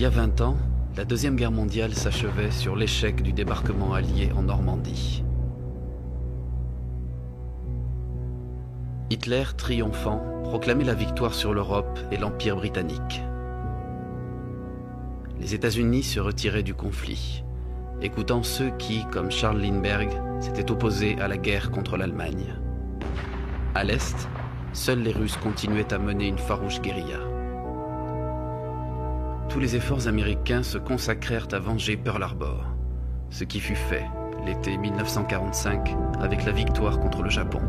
y a 20 ans, la Deuxième Guerre mondiale s'achevait sur l'échec du débarquement allié en Normandie. Hitler, triomphant, proclamait la victoire sur l'Europe et l'Empire britannique. Les États-Unis se retiraient du conflit, écoutant ceux qui, comme Charles Lindbergh, s'étaient opposés à la guerre contre l'Allemagne. À l'Est, seuls les Russes continuaient à mener une farouche guérilla. Tous les efforts américains se consacrèrent à venger Pearl Harbor, ce qui fut fait l'été 1945 avec la victoire contre le Japon.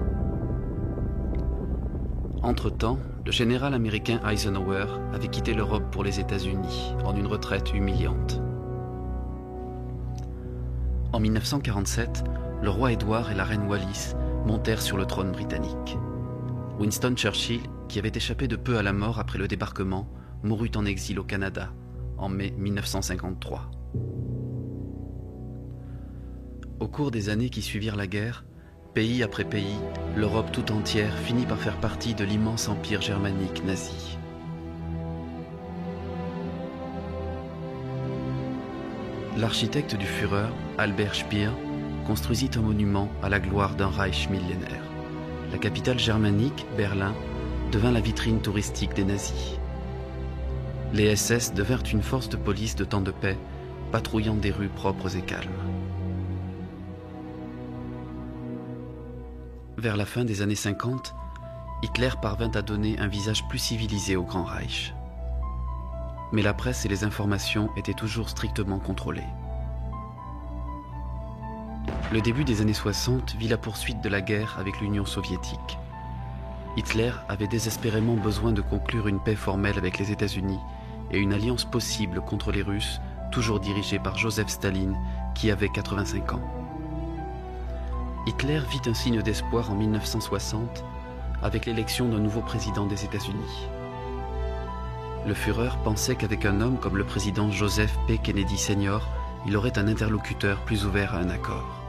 Entre-temps, le général américain Eisenhower avait quitté l'Europe pour les États-Unis en une retraite humiliante. En 1947, le roi Édouard et la reine Wallis montèrent sur le trône britannique. Winston Churchill, qui avait échappé de peu à la mort après le débarquement, mourut en exil au Canada en mai 1953. Au cours des années qui suivirent la guerre, pays après pays, l'Europe tout entière finit par faire partie de l'immense empire germanique nazi. L'architecte du Führer, Albert Speer, construisit un monument à la gloire d'un Reich millénaire. La capitale germanique, Berlin, devint la vitrine touristique des nazis. Les SS devinrent une force de police de temps de paix, patrouillant des rues propres et calmes. Vers la fin des années 50, Hitler parvint à donner un visage plus civilisé au Grand Reich. Mais la presse et les informations étaient toujours strictement contrôlées. Le début des années 60 vit la poursuite de la guerre avec l'Union soviétique. Hitler avait désespérément besoin de conclure une paix formelle avec les États-Unis et une alliance possible contre les Russes, toujours dirigée par Joseph Staline, qui avait 85 ans. Hitler vit un signe d'espoir en 1960 avec l'élection d'un nouveau président des États-Unis. Le Führer pensait qu'avec un homme comme le président Joseph P. Kennedy Sr., il aurait un interlocuteur plus ouvert à un accord.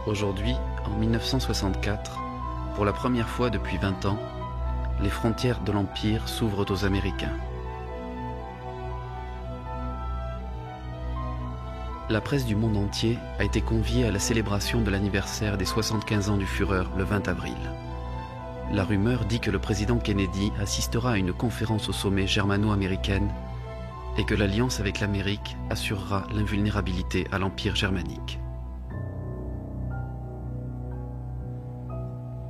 Aujourd'hui, en 1964, pour la première fois depuis 20 ans, les frontières de l'Empire s'ouvrent aux Américains. La presse du monde entier a été conviée à la célébration de l'anniversaire des 75 ans du Führer le 20 avril. La rumeur dit que le président Kennedy assistera à une conférence au sommet germano-américaine et que l'alliance avec l'Amérique assurera l'invulnérabilité à l'Empire germanique.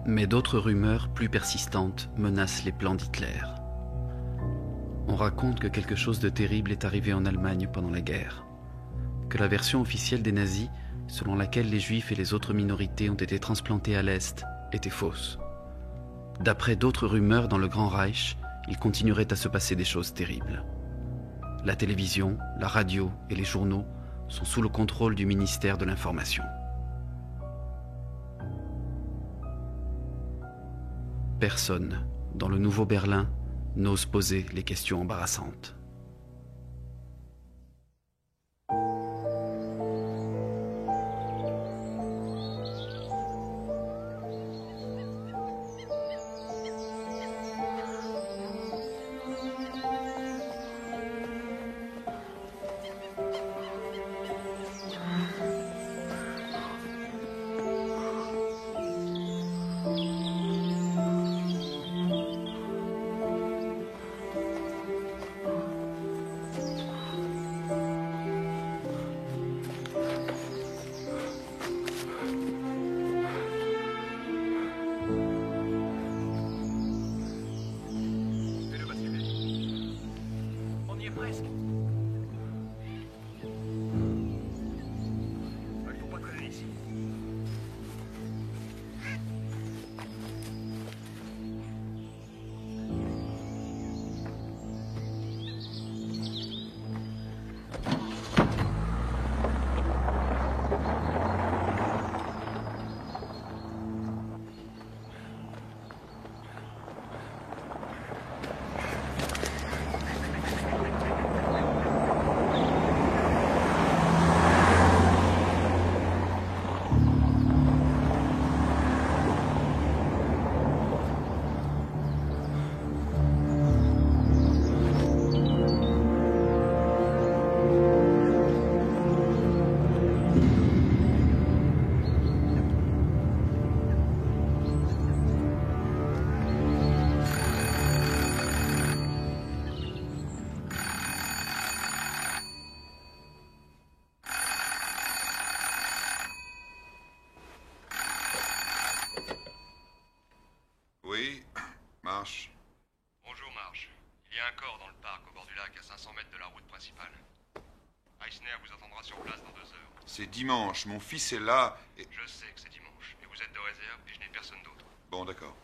Mais d'autres rumeurs plus persistantes menacent les plans d'Hitler. On raconte que quelque chose de terrible est arrivé en Allemagne pendant la guerre, que la version officielle des nazis, selon laquelle les Juifs et les autres minorités ont été transplantés à l'Est, était fausse. D'après d'autres rumeurs dans le Grand Reich, il continuerait à se passer des choses terribles. La télévision, la radio et les journaux sont sous le contrôle du ministère de l'Information. Personne, dans le nouveau Berlin, n'ose poser les questions embarrassantes. principal. Eisner vous attendra sur place dans 2 heures. C'est dimanche, mon fils est là et... Je sais que c'est dimanche, mais vous êtes de réserve et je n'ai personne d'autre. Bon, d'accord.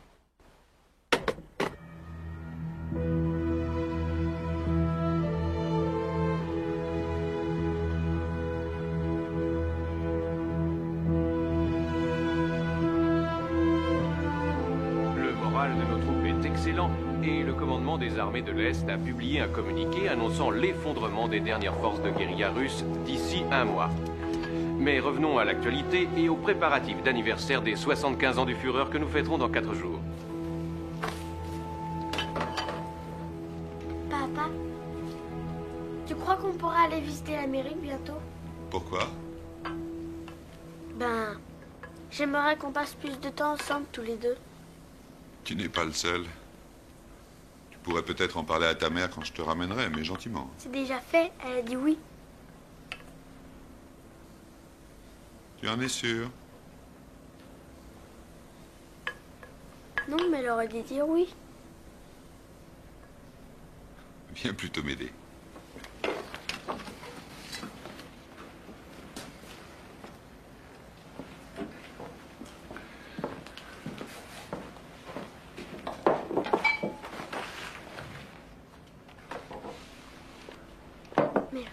Le moral de nos troupes est excellent et le commandement des armées de l'Est a publié un communiqué annonçant l'effondrement des dernières forces de guérilla russes d'ici 1 mois. Mais revenons à l'actualité et aux préparatifs d'anniversaire des 75 ans du Führer que nous fêterons dans 4 jours. Papa, tu crois qu'on pourra aller visiter l'Amérique bientôt? Pourquoi? Ben, j'aimerais qu'on passe plus de temps ensemble tous les deux. Tu n'es pas le seul. Tu pourrais peut-être en parler à ta mère quand je te ramènerai, mais gentiment. C'est déjà fait, elle a dit oui. Tu en es sûr? Non, mais elle aurait dû dire oui. Viens plutôt m'aider. Merci.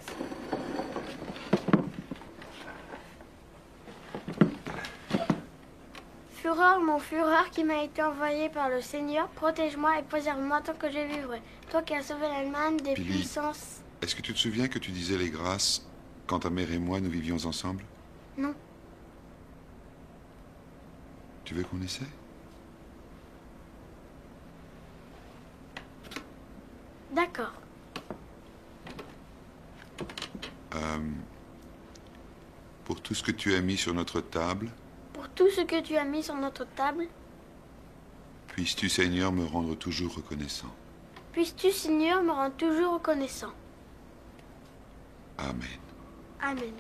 Führer, mon Führer qui m'a été envoyé par le Seigneur, protège-moi et préserve-moi tant que je vivrai. Toi qui as sauvé l'Allemagne des Billy. puissances... Est-ce que tu te souviens que tu disais les grâces quand ta mère et moi nous vivions ensemble? Non. Tu veux qu'on essaie? D'accord. Pour tout ce que tu as mis sur notre table, Pour tout ce que tu as mis sur notre table, puisses-tu, Seigneur, me rendre toujours reconnaissant. puisses-tu, Seigneur, me rendre toujours reconnaissant. Amen. Amen.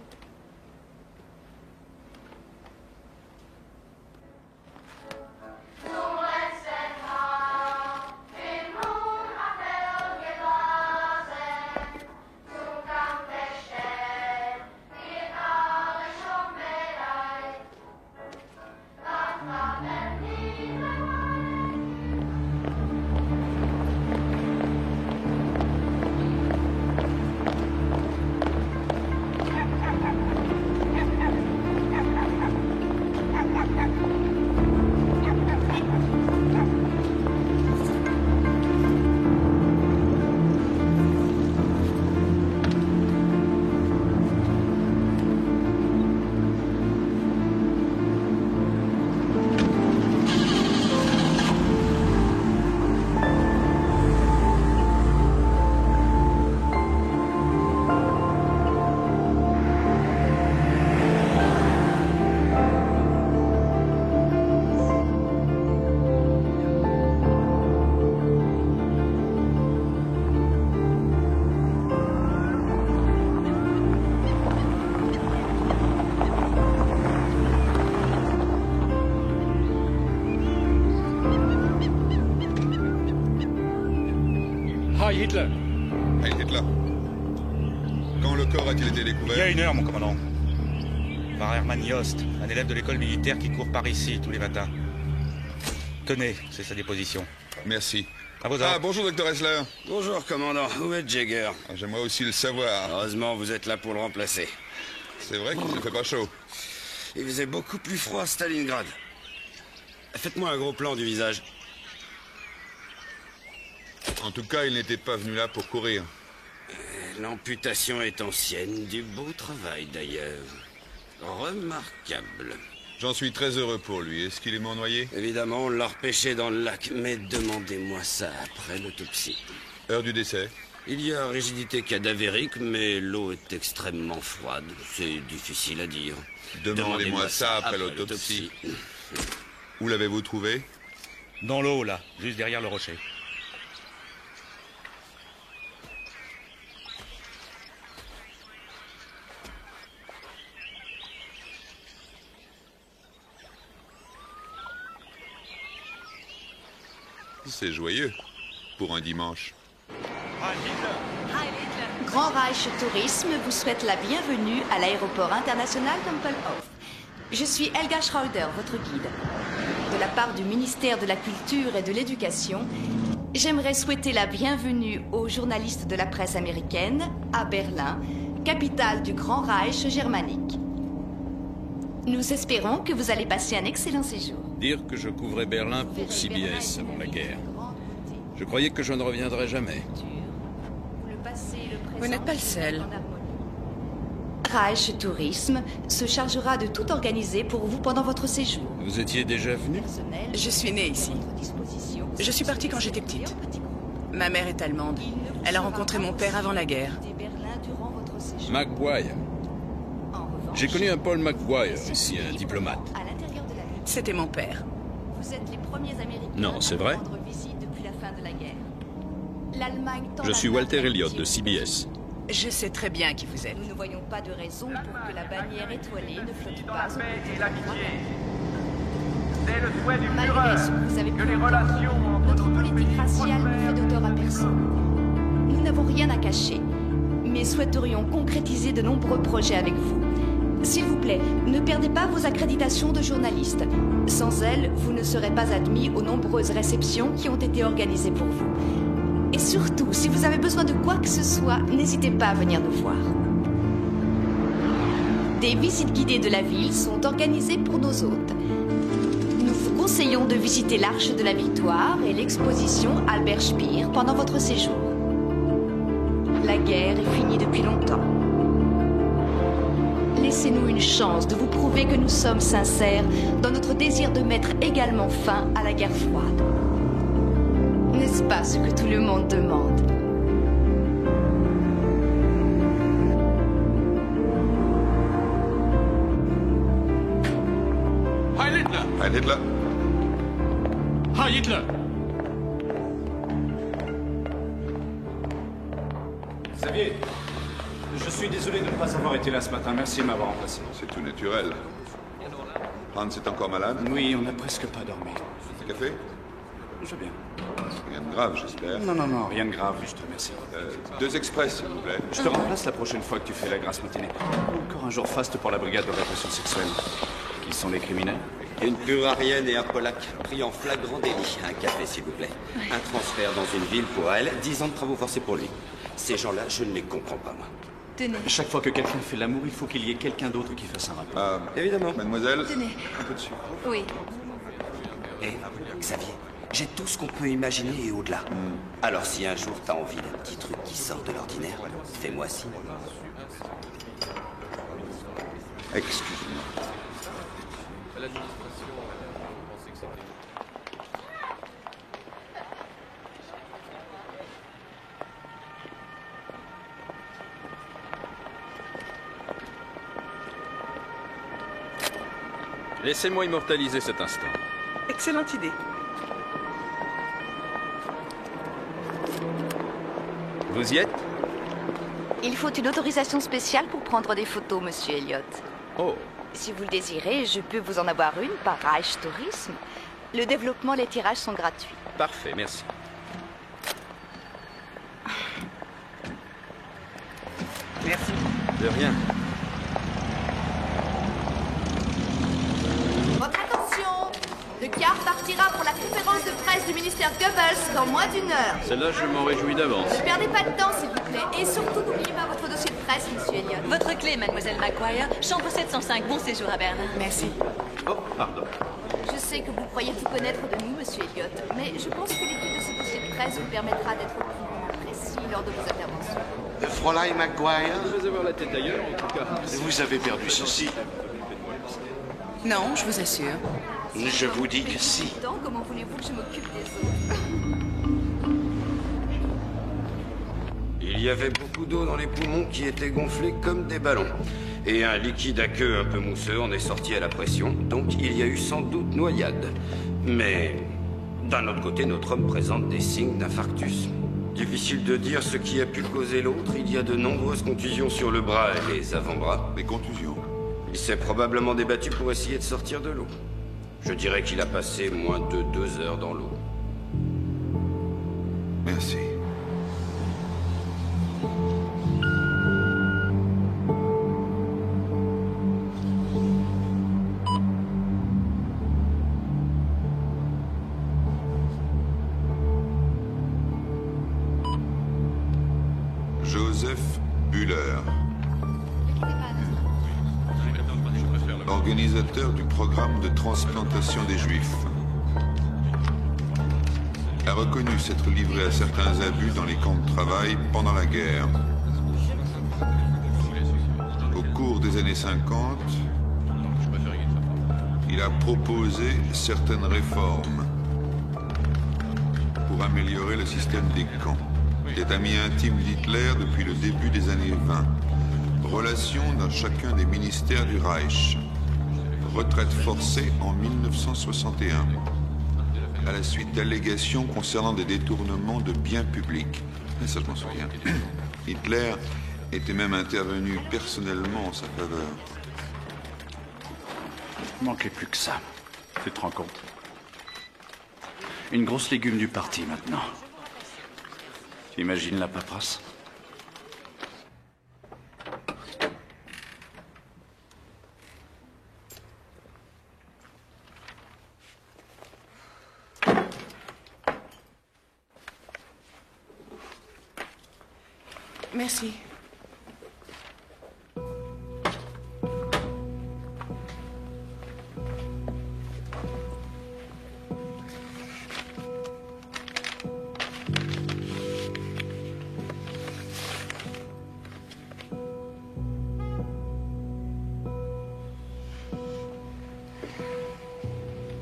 Heil Hitler! Heil Hitler. Quand le corps a-t-il été Il y a découvert? 1 heure, mon commandant. Par Hermann Jost, un élève de l'école militaire qui court par ici tous les matins. Tenez, c'est sa déposition. Merci. À vos ordres. Ah, bonjour, docteur Hessler. Bonjour, commandant. Où est Jäger? Ah, j'aimerais aussi le savoir. Heureusement, vous êtes là pour le remplacer. C'est vrai qu'il ne fait pas chaud. Il faisait beaucoup plus froid à Stalingrad. Faites-moi un gros plan du visage. En tout cas, il n'était pas venu là pour courir. L'amputation est ancienne, du beau travail d'ailleurs. Remarquable. J'en suis très heureux pour lui. Est-ce qu'il est mort noyé? Évidemment, on l'a repêché dans le lac, mais demandez-moi ça après l'autopsie. Heure du décès? Il y a rigidité cadavérique, mais l'eau est extrêmement froide. C'est difficile à dire. Demandez-moi ça après l'autopsie. Où l'avez-vous trouvé? Dans l'eau, là, juste derrière le rocher. C'est joyeux pour un dimanche. Heil Hitler! Grand Reich Tourisme vous souhaite la bienvenue à l'aéroport international Tempelhof. Je suis Helga Schreuder, votre guide. De la part du ministère de la Culture et de l'Éducation, j'aimerais souhaiter la bienvenue aux journalistes de la presse américaine à Berlin, capitale du Grand Reich germanique. Nous espérons que vous allez passer un excellent séjour. Dire que je couvrais Berlin pour CBS avant la guerre. Je croyais que je ne reviendrais jamais. Vous n'êtes pas le seul. Reich Tourisme se chargera de tout organiser pour vous pendant votre séjour. Vous étiez déjà venu? Je suis née ici. Je suis partie quand j'étais petite. Ma mère est allemande. Elle a rencontré mon père avant la guerre. Maguire. J'ai connu un Paul Maguire ici, un diplomate. C'était mon père. Vous êtes les premiers Américains Non, c'est vrai? à rendre visite depuis la fin de la guerre. L'Allemagne tend Je la suis main Walter d'amitié Elliott de aux CBS. Je sais très bien qui vous êtes. Nous ne voyons pas de raison pour que la bannière étoilée ne flotte pas au C'est le souhait du Malgré ce que vous avez pu que les entendre, relations entre notre nos deux politique pays raciale ne fait d'auteur à personne. Nous n'avons rien à cacher, mais souhaiterions concrétiser de nombreux projets avec vous. S'il vous plaît, ne perdez pas vos accréditations de journaliste. Sans elles, vous ne serez pas admis aux nombreuses réceptions qui ont été organisées pour vous. Et surtout, si vous avez besoin de quoi que ce soit, n'hésitez pas à venir nous voir. Des visites guidées de la ville sont organisées pour nos hôtes. Nous vous conseillons de visiter l'Arche de la Victoire et l'exposition Albert Speer pendant votre séjour. La guerre est finie depuis longtemps. Laissez-nous une chance de vous prouver que nous sommes sincères dans notre désir de mettre également fin à la guerre froide. N'est-ce pas ce que tout le monde demande? Heil Hitler! Heil Hitler. Heil Hitler! Xavier, je suis désolé de ne pas avoir été là ce matin. Merci de m'avoir remplacé. C'est tout naturel. Hans est encore malade? Oui, on n'a presque pas dormi. Café? Je veux bien. Rien de grave, j'espère. Non, rien de grave, je te remercie. 2 express, s'il vous plaît. Je te remplace la prochaine fois que tu fais la grasse matinée. Encore un jour faste pour la brigade de répression sexuelle. Qui sont les criminels? Une Bulgarienne et un Polac pris en flagrant délit. Un café, s'il vous plaît. Un transfert dans une ville pour elle, 10 ans de travaux forcés pour lui. Ces gens-là, je ne les comprends pas, moi. Tenez. Chaque fois que quelqu'un fait l'amour, il faut qu'il y ait quelqu'un d'autre qui fasse un rapport. Évidemment. Mademoiselle, Tenez. un peu de sucre. Oui. Et Xavier, j'ai tout ce qu'on peut imaginer et au-delà. Alors si un jour t'as envie d'un petit truc qui sort de l'ordinaire, fais-moi signe. Excuse-moi. Laissez-moi immortaliser cet instant. Excellente idée. Vous y êtes? Il faut une autorisation spéciale pour prendre des photos, monsieur Elliott. Oh, Si vous le désirez, je peux vous en avoir une par Reich Tourisme. Le développement, les tirages sont gratuits. parfait, merci. Merci. De rien. Votre attention! Le car partira pour la conférence de presse du ministère Goebbels dans moins d'1 heure. Celle-là, je m'en réjouis d'avance. Ne perdez pas de temps, s'il vous plaît. Et surtout, n'oubliez pas votre dossier de presse, monsieur Elliott. Votre clé, mademoiselle Maguire. Chambre 705. Bon séjour à Berlin. Merci. Oh, pardon. Je sais que vous croyez tout connaître de nous, monsieur Elliott, mais je pense que l'étude de ce dossier de presse vous permettra d'être plus précis lors de vos interventions. Fräulein Maguire, Je vais avoir la tête ailleurs, en tout cas. vous avez perdu ceci. Non, je vous assure. Je vous dis que si. Comment voulez-vous que je m'occupe des autres? Il y avait beaucoup d'eau dans les poumons qui étaient gonflés comme des ballons. Et un liquide à queue un peu mousseux en est sorti à la pression, donc il y a eu sans doute noyade. Mais d'un autre côté, notre homme présente des signes d'infarctus. Difficile de dire ce qui a pu causer l'autre, il y a de nombreuses contusions sur le bras et les avant-bras. Des contusions? Il s'est probablement débattu pour essayer de sortir de l'eau. Je dirais qu'il a passé moins de 2 heures dans l'eau. Merci. Müller, organisateur du programme de transplantation des Juifs, a reconnu s'être livré à certains abus dans les camps de travail pendant la guerre. Au cours des années 50, il a proposé certaines réformes pour améliorer le système des camps. Il est ami intime d'Hitler depuis le début des années 20. Relation dans chacun des ministères du Reich. Retraite forcée en 1961, à la suite d'allégations concernant des détournements de biens publics. Et ça, je m'en souviens. Hitler était même intervenu personnellement en sa faveur. Il manquait plus que ça. Tu te rends compte? Une grosse légume du parti maintenant. Tu imagines la paperasse? Merci.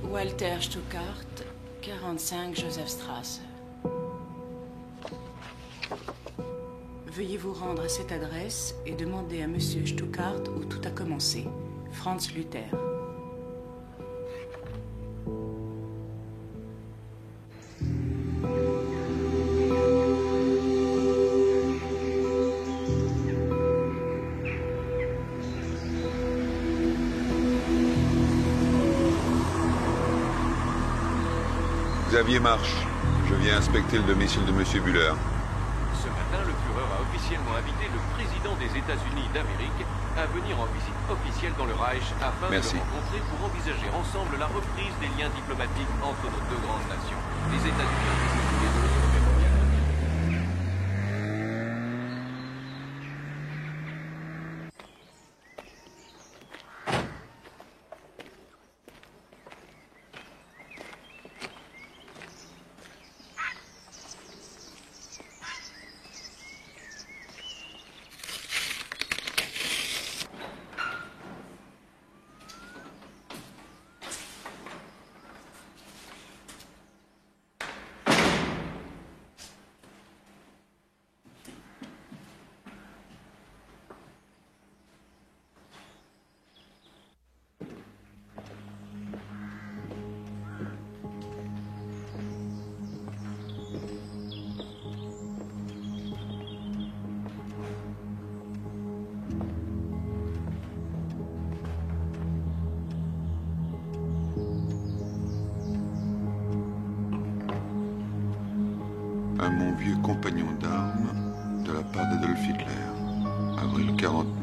Walter Stuckart, 45 Josephstrasse. Veuillez vous rendre à cette adresse et demander à Monsieur Stuckart où tout a commencé. Franz Luther. Xavier Marche, je viens inspecter le domicile de Monsieur Müller. Ce matin, le Führer a officiellement invité le président des États-Unis d'Amérique à venir en visite officielle dans le Reich afin de le rencontrer pour envisager ensemble la reprise des liens diplomatiques entre nos deux grandes nations, les États-Unis et les États-Unis. À mon vieux compagnon d'armes de la part d'Adolf Hitler, avril 49.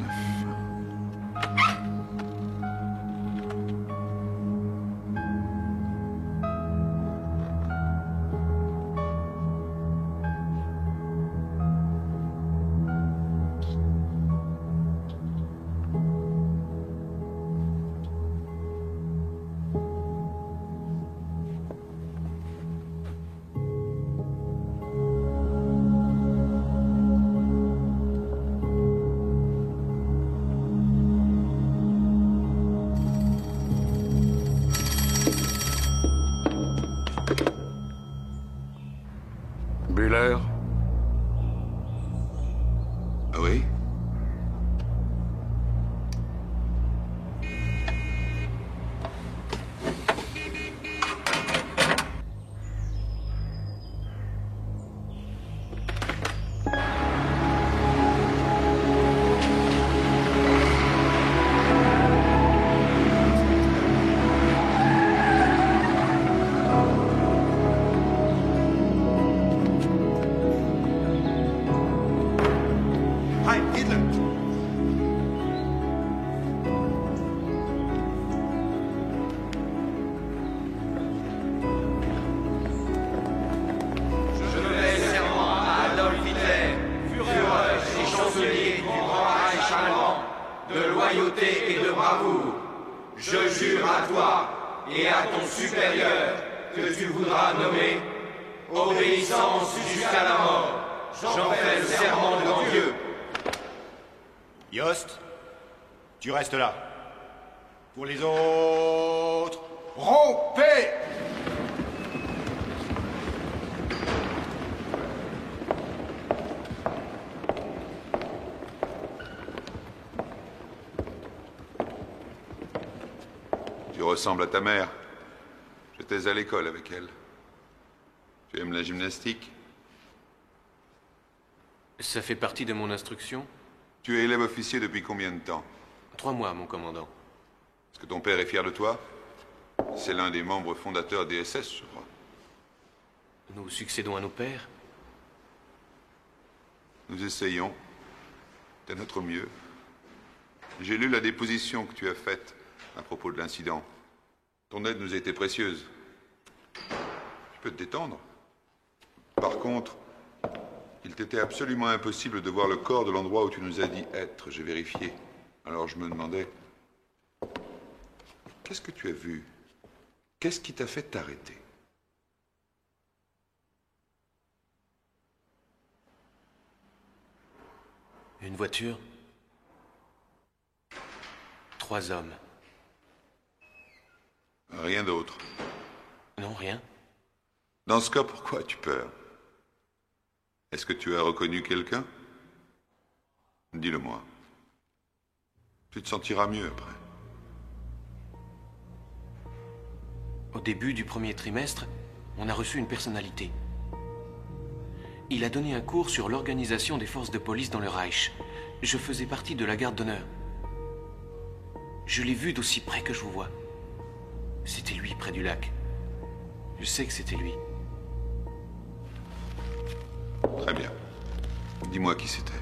de loyauté et de bravoure. Je jure à toi et à ton supérieur que tu voudras nommer obéissance jusqu'à la mort. J'en fais le serment devant Dieu. Yost, tu restes là. Pour les autres, rompez! Tu ressembles à ta mère. J'étais à l'école avec elle. Tu aimes la gymnastique? Ça fait partie de mon instruction? Tu es élève officier depuis combien de temps? 3 mois, mon commandant. Est-ce que ton père est fier de toi? C'est l'un des membres fondateurs des SS, je crois. Nous succédons à nos pères? Nous essayons. De notre mieux. J'ai lu la déposition que tu as faite à propos de l'incident. Ton aide nous a été précieuse. Tu peux te détendre. Par contre, il t'était absolument impossible de voir le corps de l'endroit où tu nous as dit être. J'ai vérifié. Alors je me demandais... Qu'est-ce que tu as vu? Qu'est-ce qui t'a fait t'arrêter? Une voiture. 3 hommes. Rien d'autre. Non, rien. Dans ce cas, pourquoi as-tu peur? Est-ce que tu as reconnu quelqu'un? Dis-le-moi. Tu te sentiras mieux après. Au début du premier trimestre, on a reçu une personnalité. Il a donné un cours sur l'organisation des forces de police dans le Reich. Je faisais partie de la garde d'honneur. Je l'ai vu d'aussi près que je vous vois. C'était lui, près du lac. Je sais que c'était lui. Très bien. Dis-moi qui c'était.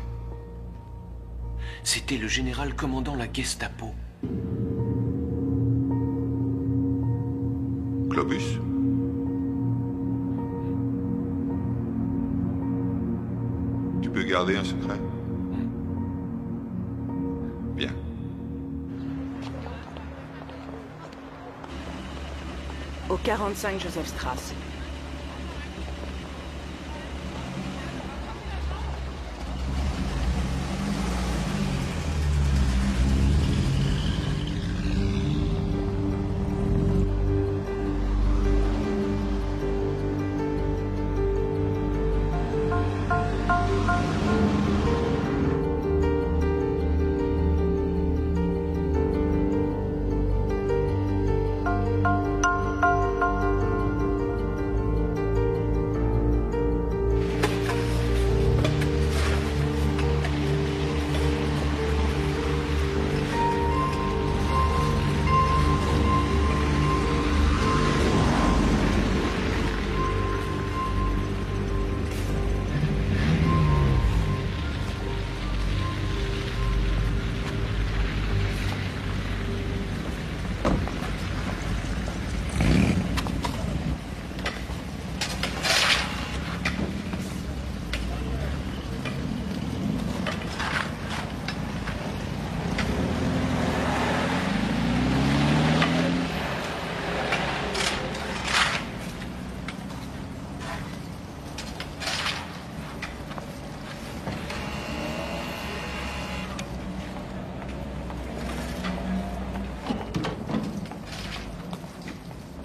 C'était le général commandant la Gestapo. Globus? Tu peux garder un secret? Bien. Au 45 Josephstrasse.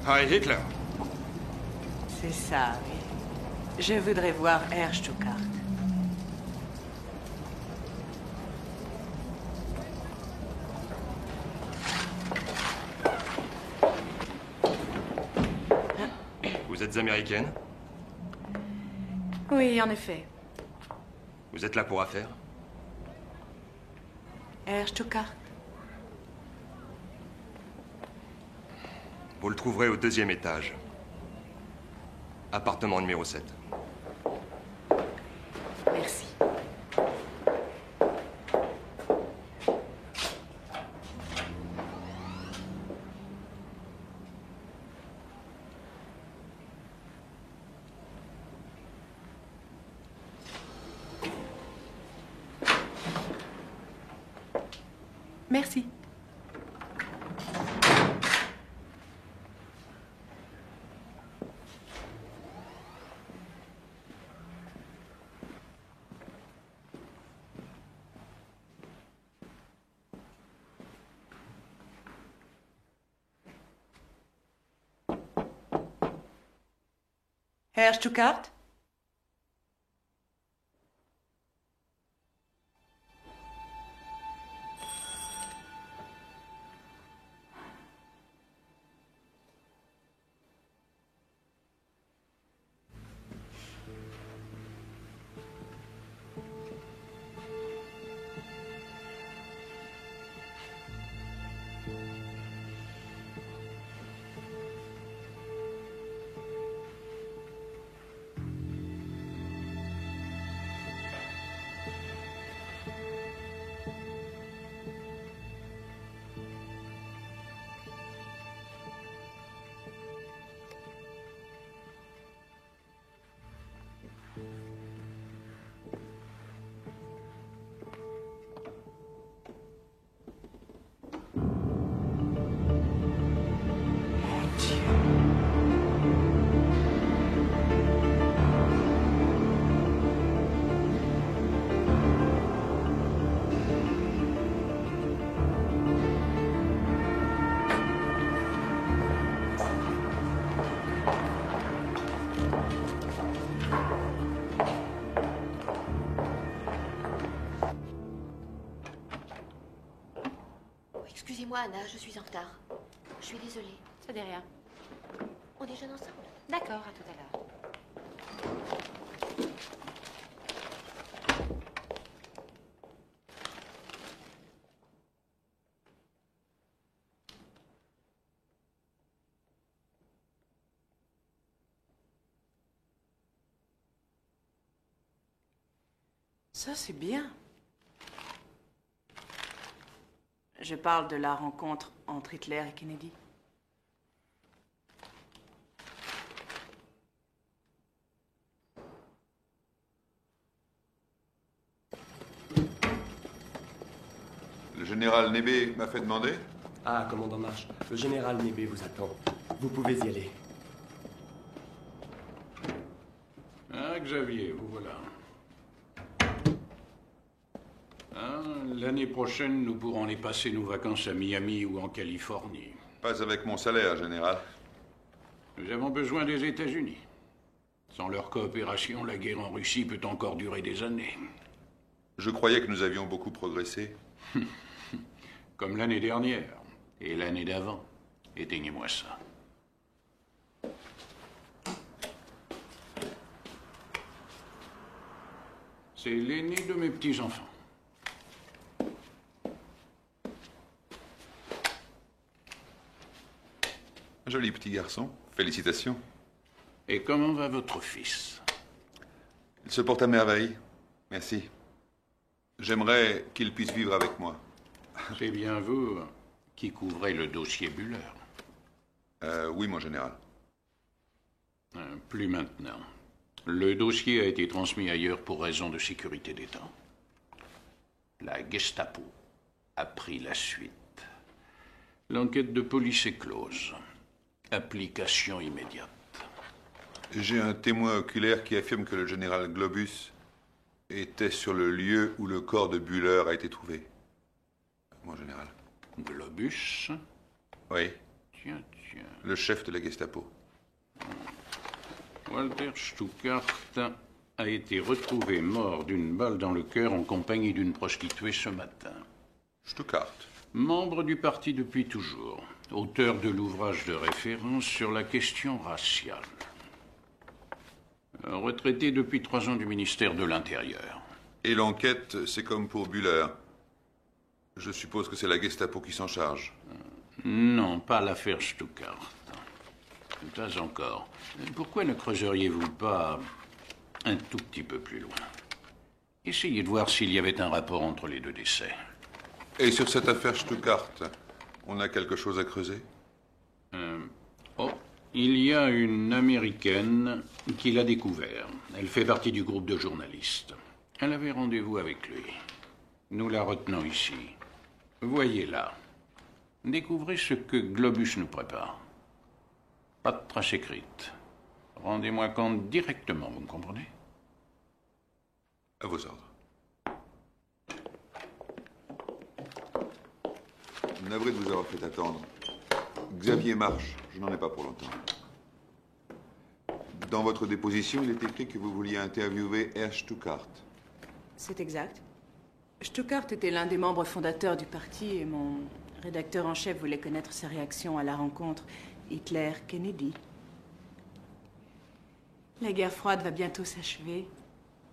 Heil Hitler. C'est ça, oui. Je voudrais voir Herr Stuckart. Vous êtes américaine? Oui, en effet. Vous êtes là pour affaires? Herr Stuckart. Vous le trouverez au 2e étage. Appartement numéro 7. Merci. Merci. Herr Stuckart? Excusez-moi, Anna, je suis en retard. Je suis désolée. Ça n'est rien. On déjeune ensemble? D'accord, à tout à l'heure. Ça, c'est bien. Je parle de la rencontre entre Hitler et Kennedy. Le général Nébé m'a fait demander. Ah, commandant Marche, le général Nébé vous attend. Vous pouvez y aller. Ah, Xavier, vous voilà. L'année prochaine, nous pourrons aller passer nos vacances à Miami ou en Californie. Pas avec mon salaire, général. Nous avons besoin des États-Unis. Sans leur coopération, la guerre en Russie peut encore durer des années. Je croyais que nous avions beaucoup progressé. Comme l'année dernière et l'année d'avant. Éteignez-moi ça. C'est l'aîné de mes petits-enfants. Joli petit garçon. Félicitations. Et comment va votre fils? Il se porte à merveille. Merci. J'aimerais qu'il puisse vivre avec moi. C'est bien vous qui couvrez le dossier Buller. Oui, mon général. Plus maintenant. Le dossier a été transmis ailleurs pour raison de sécurité d'État. La Gestapo a pris la suite. L'enquête de police est close. Application immédiate. J'ai un témoin oculaire qui affirme que le général Globus était sur le lieu où le corps de Buller a été trouvé. Mon général. Globus? Oui. Tiens. Le chef de la Gestapo. Walter Stuckart a été retrouvé mort d'une balle dans le cœur en compagnie d'une prostituée ce matin. Stuckart. Membre du parti depuis toujours. Auteur de l'ouvrage de référence sur la question raciale. Retraité depuis 3 ans du ministère de l'Intérieur. Et l'enquête, c'est comme pour Buller. Je suppose que c'est la Gestapo qui s'en charge. Non, pas l'affaire Stuckart. Pas encore. Pourquoi ne creuseriez-vous pas un tout petit peu plus loin? Essayez de voir s'il y avait un rapport entre les 2 décès. Et sur cette affaire Stuckart, on a quelque chose à creuser? Il y a une Américaine qui l'a découvert. Elle fait partie du groupe de journalistes. Elle avait rendez-vous avec lui. Nous la retenons ici. Voyez là. Découvrez ce que Globus nous prépare. Pas de trace écrite. Rendez-moi compte directement, vous me comprenez? À vos ordres. Navré de vous avoir fait attendre. Xavier marche, je n'en ai pas pour longtemps. Dans votre déposition, il est écrit que vous vouliez interviewer Herr Stuckart. C'est exact. Stuckart était l'un des membres fondateurs du parti et mon rédacteur en chef voulait connaître sa réaction à la rencontre Hitler-Kennedy. La guerre froide va bientôt s'achever.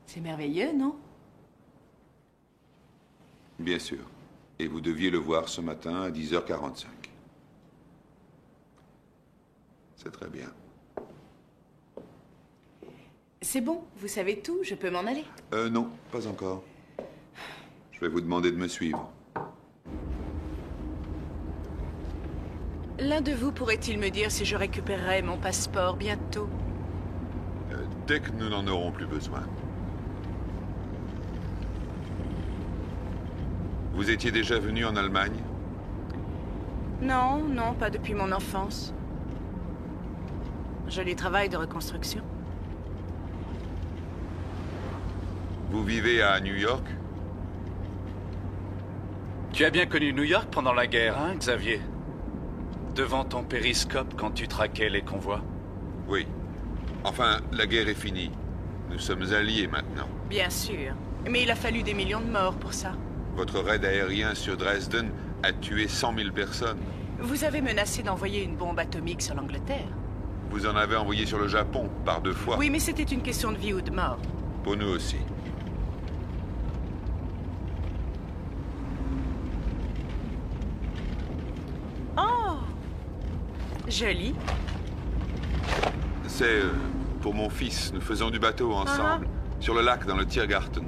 C'est merveilleux, non? Bien sûr. Et vous deviez le voir ce matin à 10h45. C'est très bien. C'est bon, vous savez tout, je peux m'en aller. Non, pas encore. Je vais vous demander de me suivre. L'un de vous pourrait-il me dire si je récupérerai mon passeport bientôt? Dès que nous n'en aurons plus besoin. Vous étiez déjà venu en Allemagne? Non, non, pas depuis mon enfance. Joli travail de reconstruction. Vous vivez à New York? Tu as bien connu New York pendant la guerre, hein, Xavier? Devant ton périscope quand tu traquais les convois? Oui. Enfin, la guerre est finie. Nous sommes alliés maintenant. Bien sûr. Mais il a fallu des millions de morts pour ça. Votre raid aérien sur Dresden a tué 100 000 personnes. Vous avez menacé d'envoyer une bombe atomique sur l'Angleterre. Vous en avez envoyé sur le Japon, par 2 fois. Oui, mais c'était une question de vie ou de mort. Pour nous aussi. Oh! Joli. C'est pour mon fils. Nous faisons du bateau ensemble. Sur le lac, dans le Tiergarten.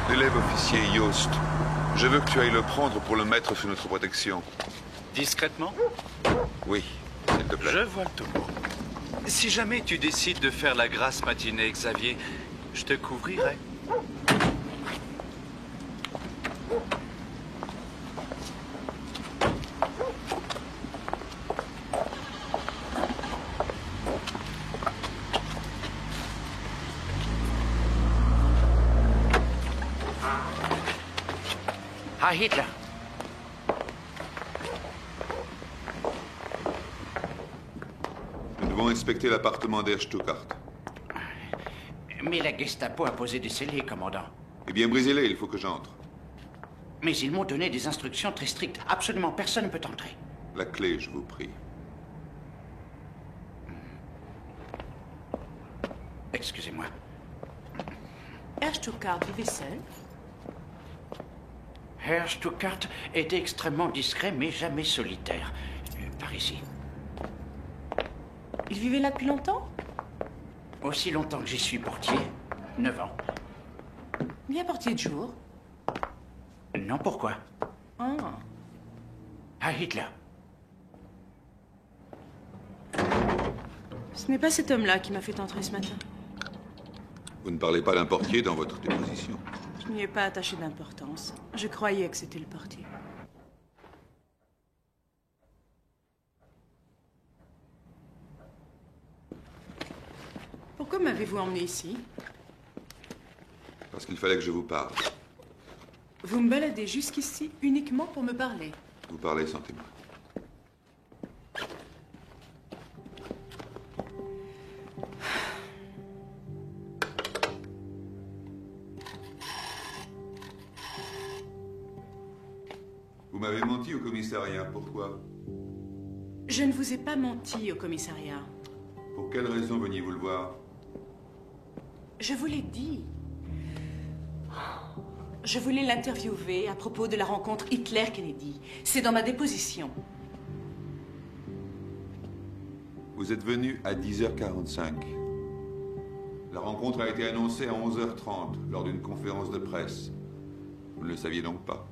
L'élève officier Yost. Je veux que tu ailles le prendre pour le mettre sous notre protection. Discrètement? Oui, s'il te plaît. Je vois le topo. Si jamais tu décides de faire la grasse matinée, Xavier, je te couvrirai. Ah, Hitler. Nous devons inspecter l'appartement d'Herr Stuckart. Mais la Gestapo a posé des scellés, commandant. Eh bien, brisez-les, il faut que j'entre. Mais ils m'ont donné des instructions très strictes. Absolument personne ne peut entrer. La clé, je vous prie. Excusez-moi. Herr Stuckart vivait seul? Herr Stuckart était extrêmement discret, mais jamais solitaire. Par ici. Il vivait là depuis longtemps? Aussi longtemps que j'y suis portier. 9 ans. Bien portier de jour? Non, pourquoi? Ah. Ah, Hitler. Ce n'est pas cet homme-là qui m'a fait entrer ce matin. Vous ne parlez pas d'un portier dans votre déposition. Je n'y ai pas attaché d'importance. Je croyais que c'était le portier. Pourquoi m'avez-vous emmené ici? Parce qu'il fallait que je vous parle. Vous me baladez jusqu'ici uniquement pour me parler. Vous parlez sans témoin. Vous m'avez menti au commissariat. Pourquoi? Je ne vous ai pas menti au commissariat. Pour quelle raison veniez-vous le voir? Je vous l'ai dit. Je voulais l'interviewer à propos de la rencontre Hitler-Kennedy. C'est dans ma déposition. Vous êtes venu à 10h45. La rencontre a été annoncée à 11h30 lors d'une conférence de presse. Vous ne le saviez donc pas?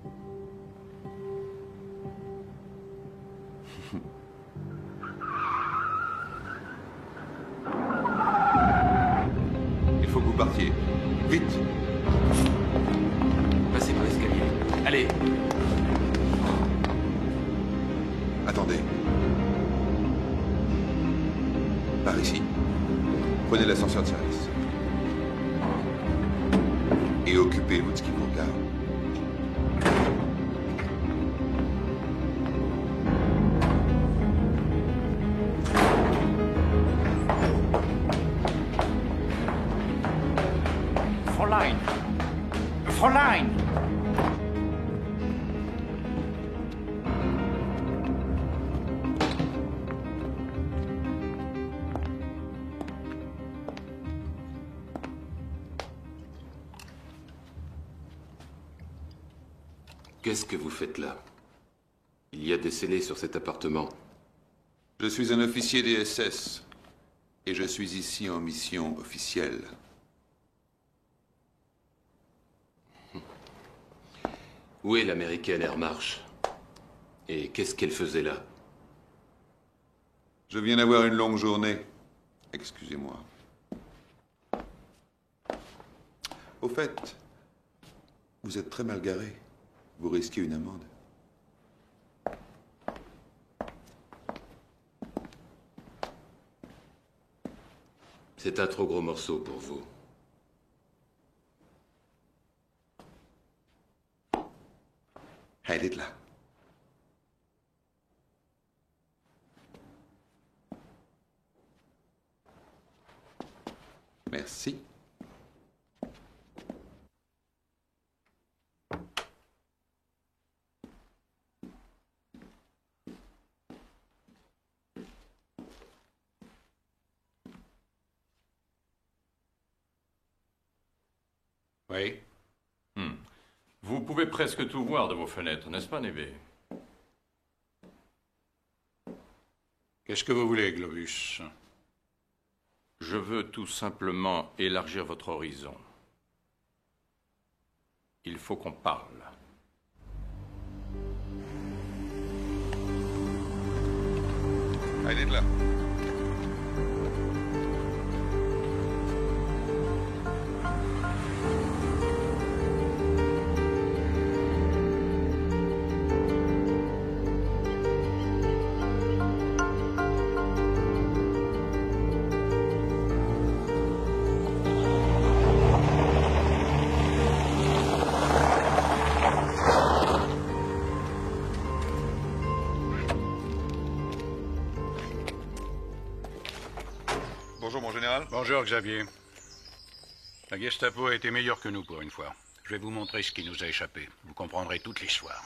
vous partiez. Vite. Passez par l'escalier. Allez. Attendez. Par ici. Prenez l'ascenseur de service. Et occupez-vous de ce qui vous regarde. Fräulein! Fräulein! Qu'est-ce que vous faites là? Il y a des scellés sur cet appartement. Je suis un officier des SS. Et je suis ici en mission officielle. Où est l'américaine Air Marsh? Et qu'est-ce qu'elle faisait là? Je viens d'avoir une longue journée. Excusez-moi. Au fait, vous êtes très mal garé. Vous risquez une amende. C'est un trop gros morceau pour vous. Elle est là. Merci. Oui. Vous pouvez presque tout voir de vos fenêtres, n'est-ce pas, Nébé? Qu'est-ce que vous voulez, Globus? Je veux tout simplement élargir votre horizon. Il faut qu'on parle. Elle est là. Bonjour, mon général. Bonjour, Xavier. La Gestapo a été meilleure que nous pour une fois. Je vais vous montrer ce qui nous a échappé. Vous comprendrez toute l'histoire.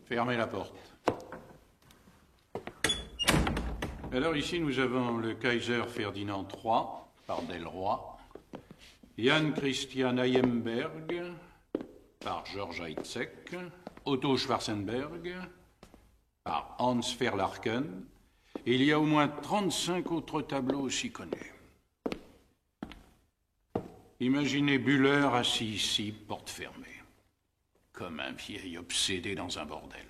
Fermez la porte. Alors ici, nous avons le Kaiser Ferdinand III, par Delroy, Jan Christian Eyemberg, par George Heitzek, Otto Schwarzenberg, par Hans Verlarken, et il y a au moins 35 autres tableaux aussi connus. Imaginez Bühler assis ici, porte fermée. Comme un vieil obsédé dans un bordel.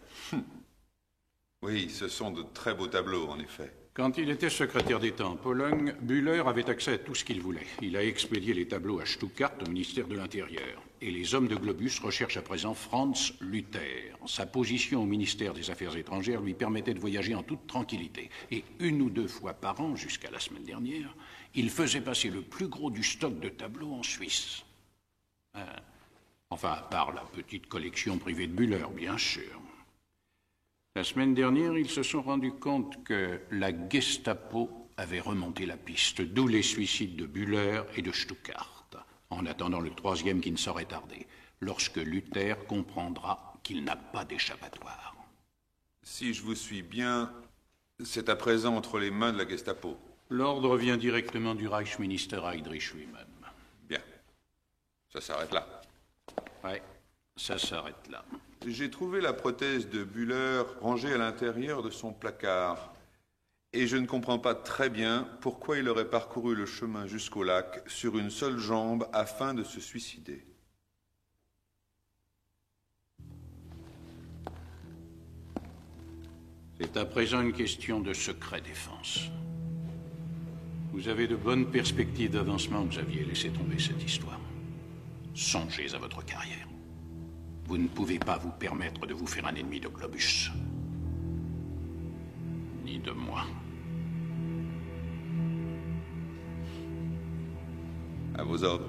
Oui, ce sont de très beaux tableaux, en effet. Quand il était secrétaire d'État en Pologne, Bühler avait accès à tout ce qu'il voulait. Il a expédié les tableaux à Stuttgart au ministère de l'Intérieur. Et les hommes de Globus recherchent à présent Franz Luther. Sa position au ministère des Affaires étrangères lui permettait de voyager en toute tranquillité. Et une ou deux fois par an, jusqu'à la semaine dernière, il faisait passer le plus gros du stock de tableaux en Suisse. Enfin, à part la petite collection privée de Bühler, bien sûr. La semaine dernière, ils se sont rendus compte que la Gestapo avait remonté la piste, d'où les suicides de Bühler et de Stuttgart, en attendant le troisième qui ne saurait tarder, lorsque Luther comprendra qu'il n'a pas d'échappatoire. Si je vous suis bien, C'est à présent entre les mains de la Gestapo. L'ordre vient directement du Reichsminister Heydrich lui-même. Bien. Ça s'arrête là. Ouais, ça s'arrête là. J'ai trouvé la prothèse de Bühler rangée à l'intérieur de son placard. Et je ne comprends pas très bien pourquoi il aurait parcouru le chemin jusqu'au lac sur une seule jambe afin de se suicider. C'est à présent une question de secret défense. Vous avez de bonnes perspectives d'avancement, Xavier. Laissez tomber cette histoire. Songez à votre carrière. Vous ne pouvez pas vous permettre de vous faire un ennemi de Globus. Ni de moi. À vos ordres.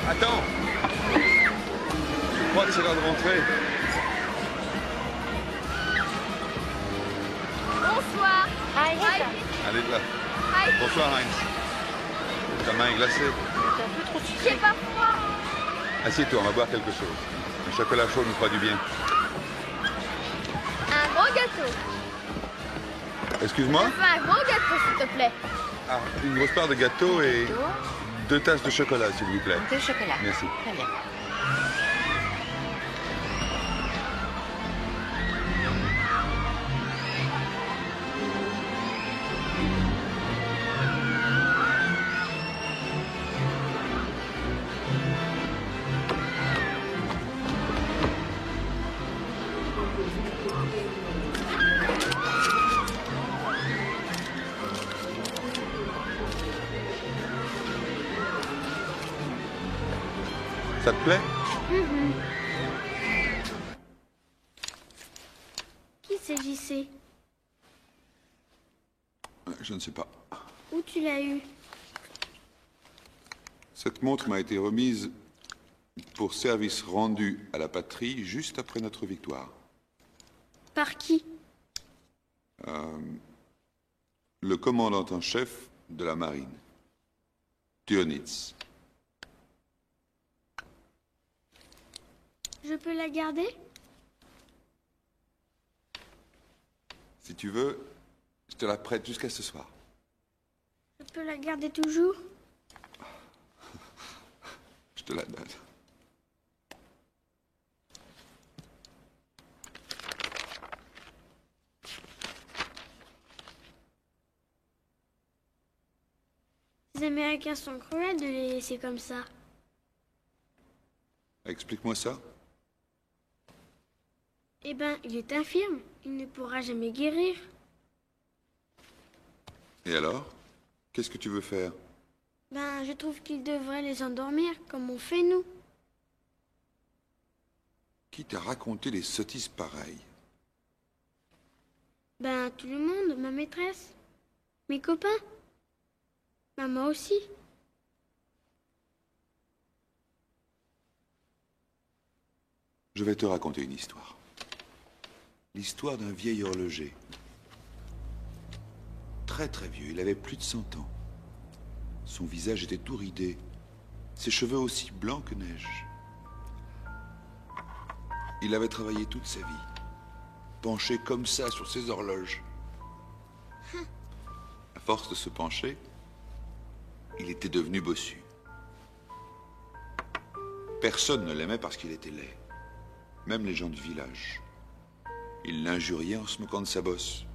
Attends. Je crois que c'est l'heure de rentrer. Bonsoir. Allez là. Bonsoir, Heinz. Ta main est glacée. J'ai pas froid. Assieds-toi, on va boire quelque chose. Un chocolat chaud nous fera du bien. Un gros gâteau. Excuse-moi? Je veux un gros gâteau, s'il te plaît. Ah, une grosse part de gâteau et 2 tasses de chocolat, s'il vous plaît. De chocolat. Merci. Très bien. Ça te plaît? Qui c'est, JC? Je ne sais pas. Où tu l'as eu? Cette montre m'a été remise pour service rendu à la patrie juste après notre victoire. Par qui? Le commandant en chef de la marine, Dionitz. Je peux la garder? Si tu veux, je te la prête jusqu'à ce soir. Je peux la garder toujours? Je te la donne. Les Américains sont cruels de les laisser comme ça. Explique-moi ça. Eh ben, il est infirme. Il ne pourra jamais guérir. Et alors? Qu'est-ce que tu veux faire? Ben, je trouve qu'il devrait les endormir, comme on fait nous. Qui t'a raconté des sottises pareilles? Ben, tout le monde, ma maîtresse. Mes copains. Maman aussi. Je vais te raconter une histoire. L'histoire d'un vieil horloger. Très très vieux, il avait plus de 100 ans. Son visage était tout ridé, ses cheveux aussi blancs que neige. Il avait travaillé toute sa vie, penché comme ça sur ses horloges. À force de se pencher, il était devenu bossu. Personne ne l'aimait parce qu'il était laid, même les gens du village. Il l'injuriait en se moquant de sa bosse.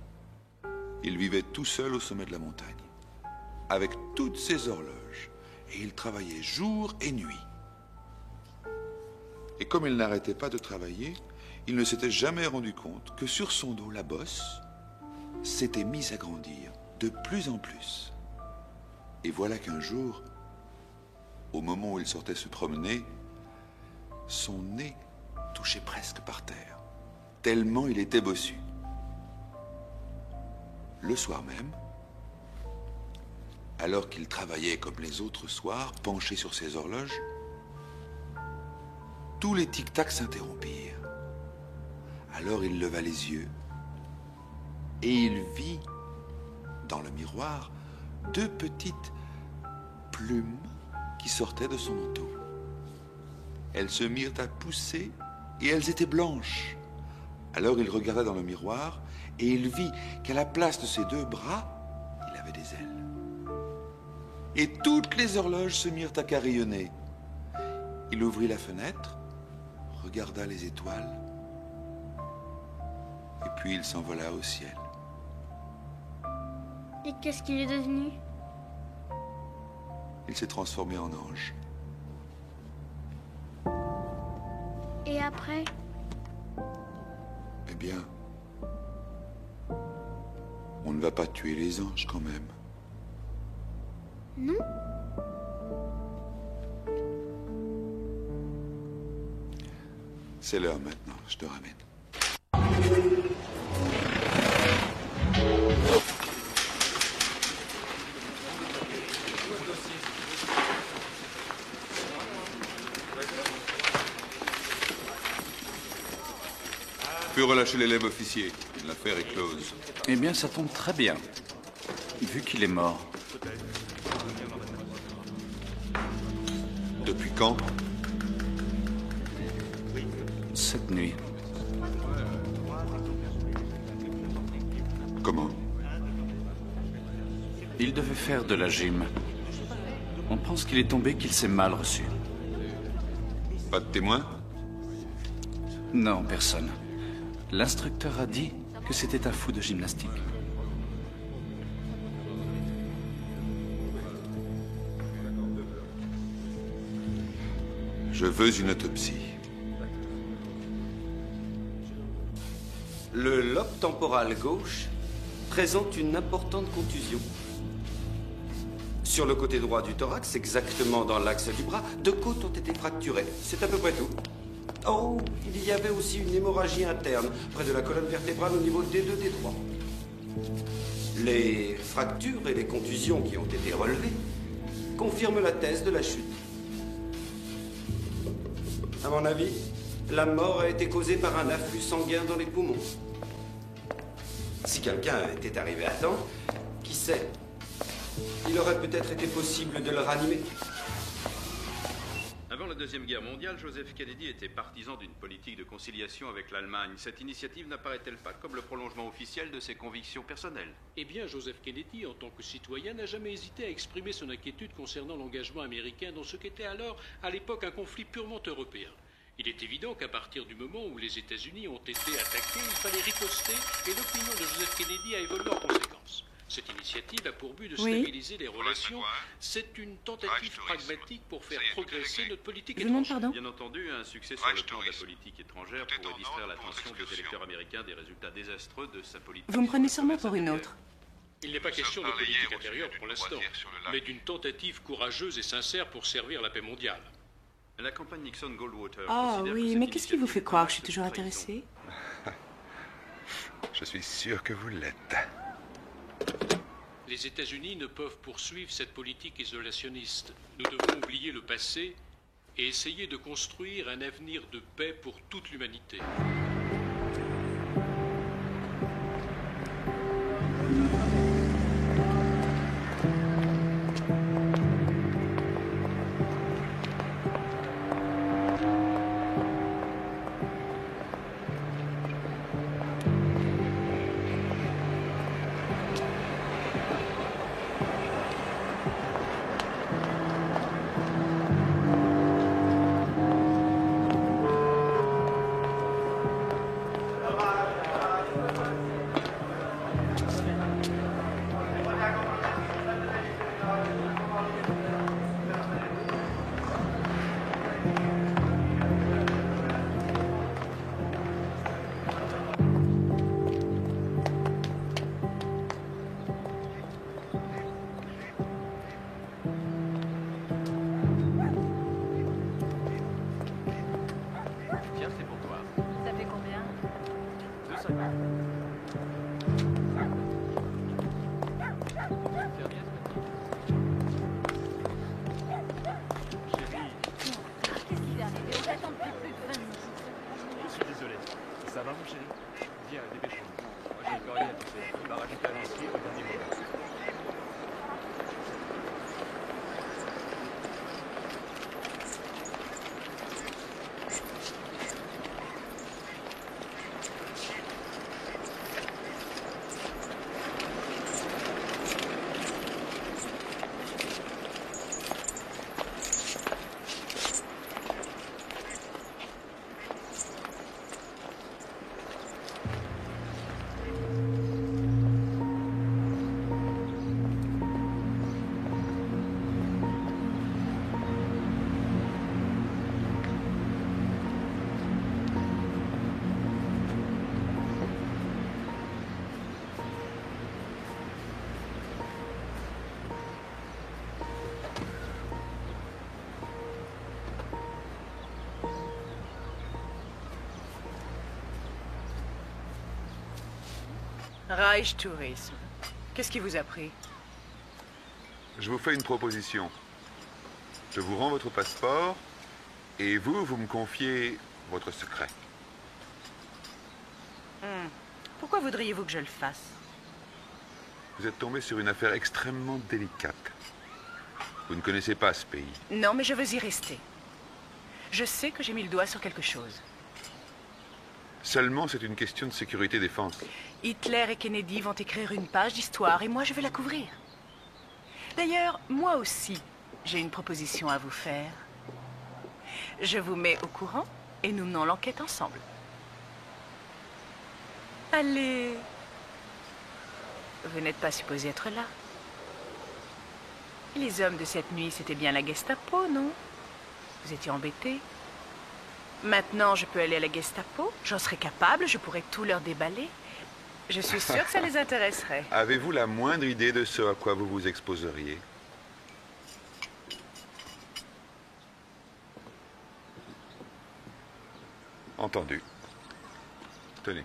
Il vivait tout seul au sommet de la montagne, avec toutes ses horloges, et il travaillait jour et nuit. Et comme il n'arrêtait pas de travailler, il ne s'était jamais rendu compte que sur son dos, la bosse s'était mise à grandir de plus en plus. Et voilà qu'un jour, au moment où il sortait se promener, son nez touchait presque par terre, tellement il était bossu. Le soir même, Alors qu'il travaillait comme les autres soirs, penché sur ses horloges, tous les tic-tacs s'interrompirent. Alors il leva les yeux et il vit dans le miroir 2 petites plumes qui sortaient de son manteau. Elles se mirent à pousser et elles étaient blanches. Alors il regarda dans le miroir et il vit qu'à la place de ses 2 bras, il avait des ailes. Et toutes les horloges se mirent à carillonner. Il ouvrit la fenêtre, regarda les étoiles, et puis il s'envola au ciel. Et qu'est-ce qu'il est devenu? Il s'est transformé en ange. Et après? Eh bien, on ne va pas tuer les anges quand même. Non? C'est l'heure maintenant, je te ramène. Tu peux relâcher l'élève officier. L'affaire est close. Eh bien, ça tombe très bien, vu qu'il est mort. Depuis quand? Cette nuit. Comment? Il devait faire de la gym. On pense qu'il est tombé, qu'il s'est mal reçu. Pas de témoin? Non, personne. L'instructeur a dit que c'était un fou de gymnastique. Je veux une autopsie. Le lobe temporal gauche présente une importante contusion. Sur le côté droit du thorax, exactement dans l'axe du bras, 2 côtes ont été fracturées. C'est à peu près tout. Oh, il y avait aussi une hémorragie interne, près de la colonne vertébrale au niveau D2, D3. Les fractures et les contusions qui ont été relevées confirment la thèse de la chute. À mon avis, la mort a été causée par un afflux sanguin dans les poumons. Si quelqu'un était arrivé à temps, qui sait, il aurait peut-être été possible de le ranimer. Avant la Deuxième Guerre mondiale, Joseph Kennedy était partisan d'une politique de conciliation avec l'Allemagne. Cette initiative n'apparaît-elle pas comme le prolongement officiel de ses convictions personnelles? Eh bien, Joseph Kennedy, en tant que citoyen, n'a jamais hésité à exprimer son inquiétude concernant l'engagement américain dans ce qu'était alors, à l'époque, un conflit purement européen. Il est évident qu'à partir du moment où les États-Unis ont été attaqués, il fallait riposter et l'opinion de Joseph Kennedy a évolué en conséquence. Cette initiative a pour but de stabiliser les relations. C'est une tentative pragmatique pour faire progresser notre politique étrangère. Bien entendu, un succès sur le plan de la politique étrangère pourrait distraire l'attention des électeurs américains des résultats désastreux de sa politique. Vous me prenez sûrement pour une autre. Il n'est pas question de politique intérieure pour l'instant, mais d'une tentative courageuse et sincère pour servir la paix mondiale. La campagne Nixon-Goldwater. Ah oui, mais qu'est-ce qui vous fait croire que je suis toujours intéressée? Je suis sûr que vous l'êtes. Les États-Unis ne peuvent poursuivre cette politique isolationniste. Nous devons oublier le passé et essayer de construire un avenir de paix pour toute l'humanité. Reich Tourisme. Qu'est-ce qui vous a pris? Je vous fais une proposition. Je vous rends votre passeport et vous me confiez votre secret. Pourquoi voudriez-vous que je le fasse? Vous êtes tombé sur une affaire extrêmement délicate. Vous ne connaissez pas ce pays. Non, mais je veux y rester. Je sais que j'ai mis le doigt sur quelque chose. Seulement, c'est une question de sécurité-défense. Hitler et Kennedy vont écrire une page d'histoire et moi, je vais la couvrir. D'ailleurs, moi aussi, j'ai une proposition à vous faire. Je vous mets au courant et nous menons l'enquête ensemble. Allez. Vous n'êtes pas supposé être là. Les hommes de cette nuit, c'était bien la Gestapo, non? Vous étiez embêtés. Maintenant, je peux aller à la Gestapo. J'en serais capable, je pourrais tout leur déballer. Je suis sûre que ça les intéresserait. Avez-vous la moindre idée de ce à quoi vous vous exposeriez? Entendu. Tenez.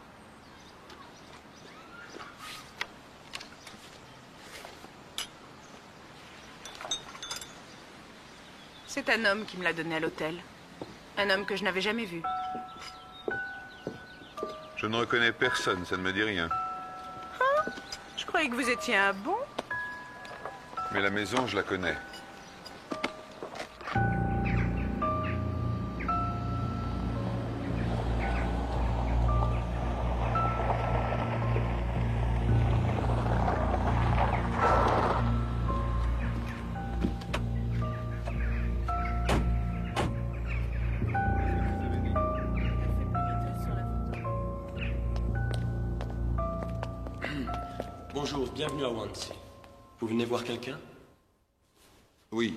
C'est un homme qui me l'a donné à l'hôtel. Un homme que je n'avais jamais vu. Je ne reconnais personne, ça ne me dit rien. Hein? Je croyais que vous étiez un bon. Mais la maison, je la connais. Bonjour, bienvenue à Wannsee. Vous venez voir quelqu'un? Oui.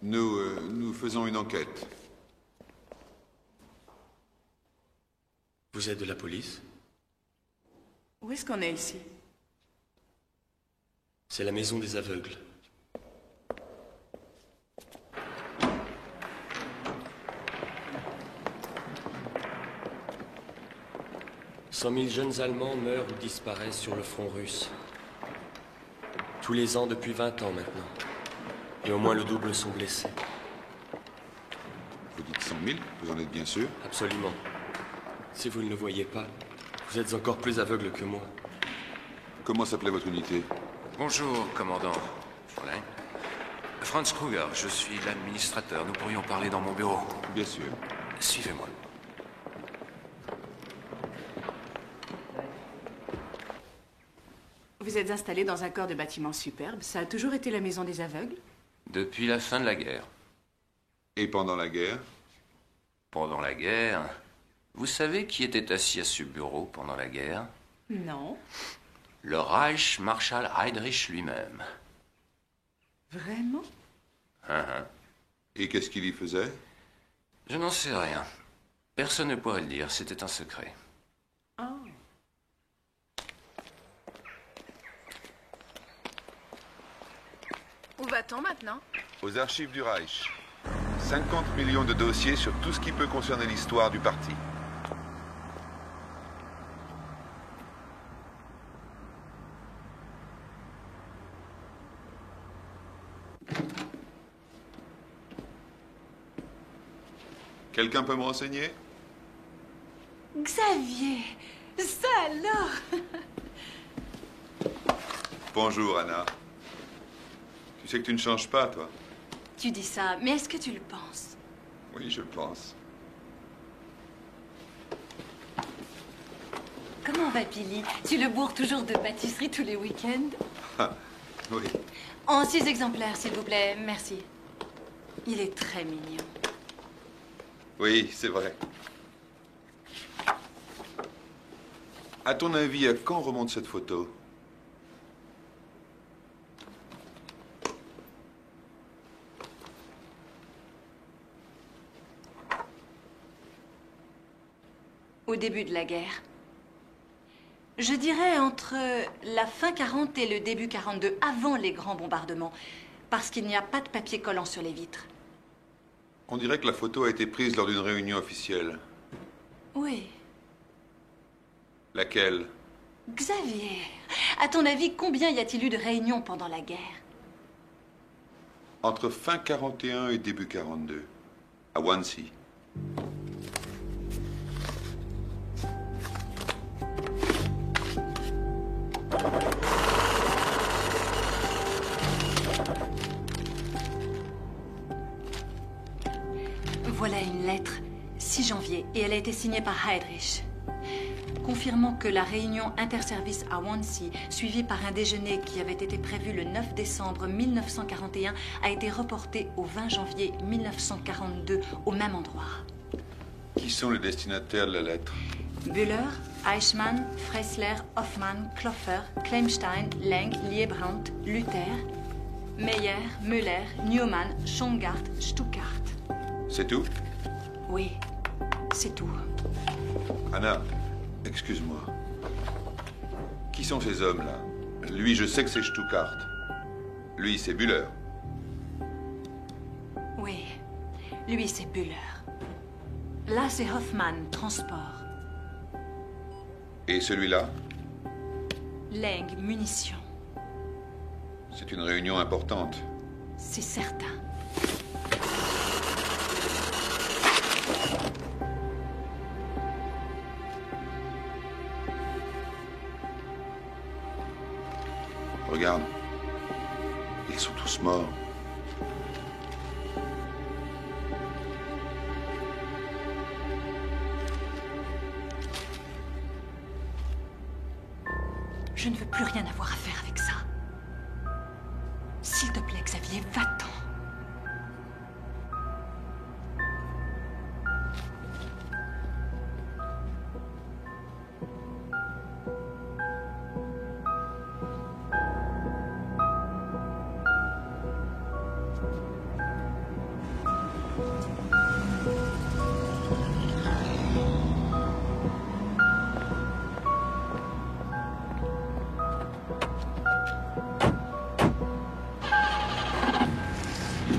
Nous faisons une enquête. Vous êtes de la police? Où est-ce qu'on est ici? C'est la maison des aveugles. « 100 000 jeunes Allemands meurent ou disparaissent sur le front russe. Tous les ans depuis 20 ans maintenant. Et au moins le double sont blessés. » Vous dites 100 000, vous en êtes bien sûr? Absolument. Si vous ne le voyez pas, vous êtes encore plus aveugle que moi. Comment s'appelait votre unité? Bonjour, commandant. Fräulein. Franz Kruger, je suis l'administrateur. Nous pourrions parler dans mon bureau. Bien sûr. Suivez-moi. Vous êtes installé dans un corps de bâtiment superbe. Ça a toujours été la maison des aveugles? Depuis la fin de la guerre. Et pendant la guerre? Pendant la guerre? Vous savez qui était assis à ce bureau pendant la guerre? Non. Le Reich Marschall Heydrich lui-même. Vraiment? Et qu'est-ce qu'il y faisait? Je n'en sais rien. Personne ne pourrait le dire, c'était un secret. Oh. Où va-t-on maintenant? Aux archives du Reich. 50 millions de dossiers sur tout ce qui peut concerner l'histoire du parti. Quelqu'un peut me renseigner? Xavier, ça alors? Bonjour, Anna. Tu sais que tu ne changes pas, toi? Tu dis ça, mais est-ce que tu le penses? Oui, je le pense. Comment va Billy? Tu le bourres toujours de pâtisserie tous les week-ends? Ah, oui. En 6 exemplaires, s'il vous plaît. Merci. Il est très mignon. Oui, c'est vrai. À ton avis, à quand remonte cette photo? Au début de la guerre. Je dirais entre la fin 40 et le début 42, avant les grands bombardements, parce qu'il n'y a pas de papier collant sur les vitres. On dirait que la photo a été prise lors d'une réunion officielle. Oui. Laquelle? Xavier, à ton avis, combien y a-t-il eu de réunions pendant la guerre? Entre fin 41 et début 42, à Wannsee. Voilà une lettre, 6 janvier, et elle a été signée par Heydrich, confirmant que la réunion interservice à Wannsee, suivie par un déjeuner qui avait été prévu le 9 décembre 1941, a été reportée au 20 janvier 1942, au même endroit. Qui sont les destinataires de la lettre? Bühler, Eichmann, Fressler, Hoffmann, Kloffer, Klemstein, Lenk, Liebrandt, Luther, Meyer, Müller, Neumann, Schongard, Stuckart. C'est tout? Oui, c'est tout. Anna, excuse-moi. Qui sont ces hommes-là? Lui, je sais que c'est Stuckart. Lui, c'est Bühler. Oui, lui, c'est Bühler. Là, c'est Hoffmann, transport. Et celui-là? Leng, munitions. C'est une réunion importante. C'est certain. Regarde. Ils sont tous morts. Je ne veux plus rien avoir à faire avec ça. S'il te plaît, Xavier, va-t'en.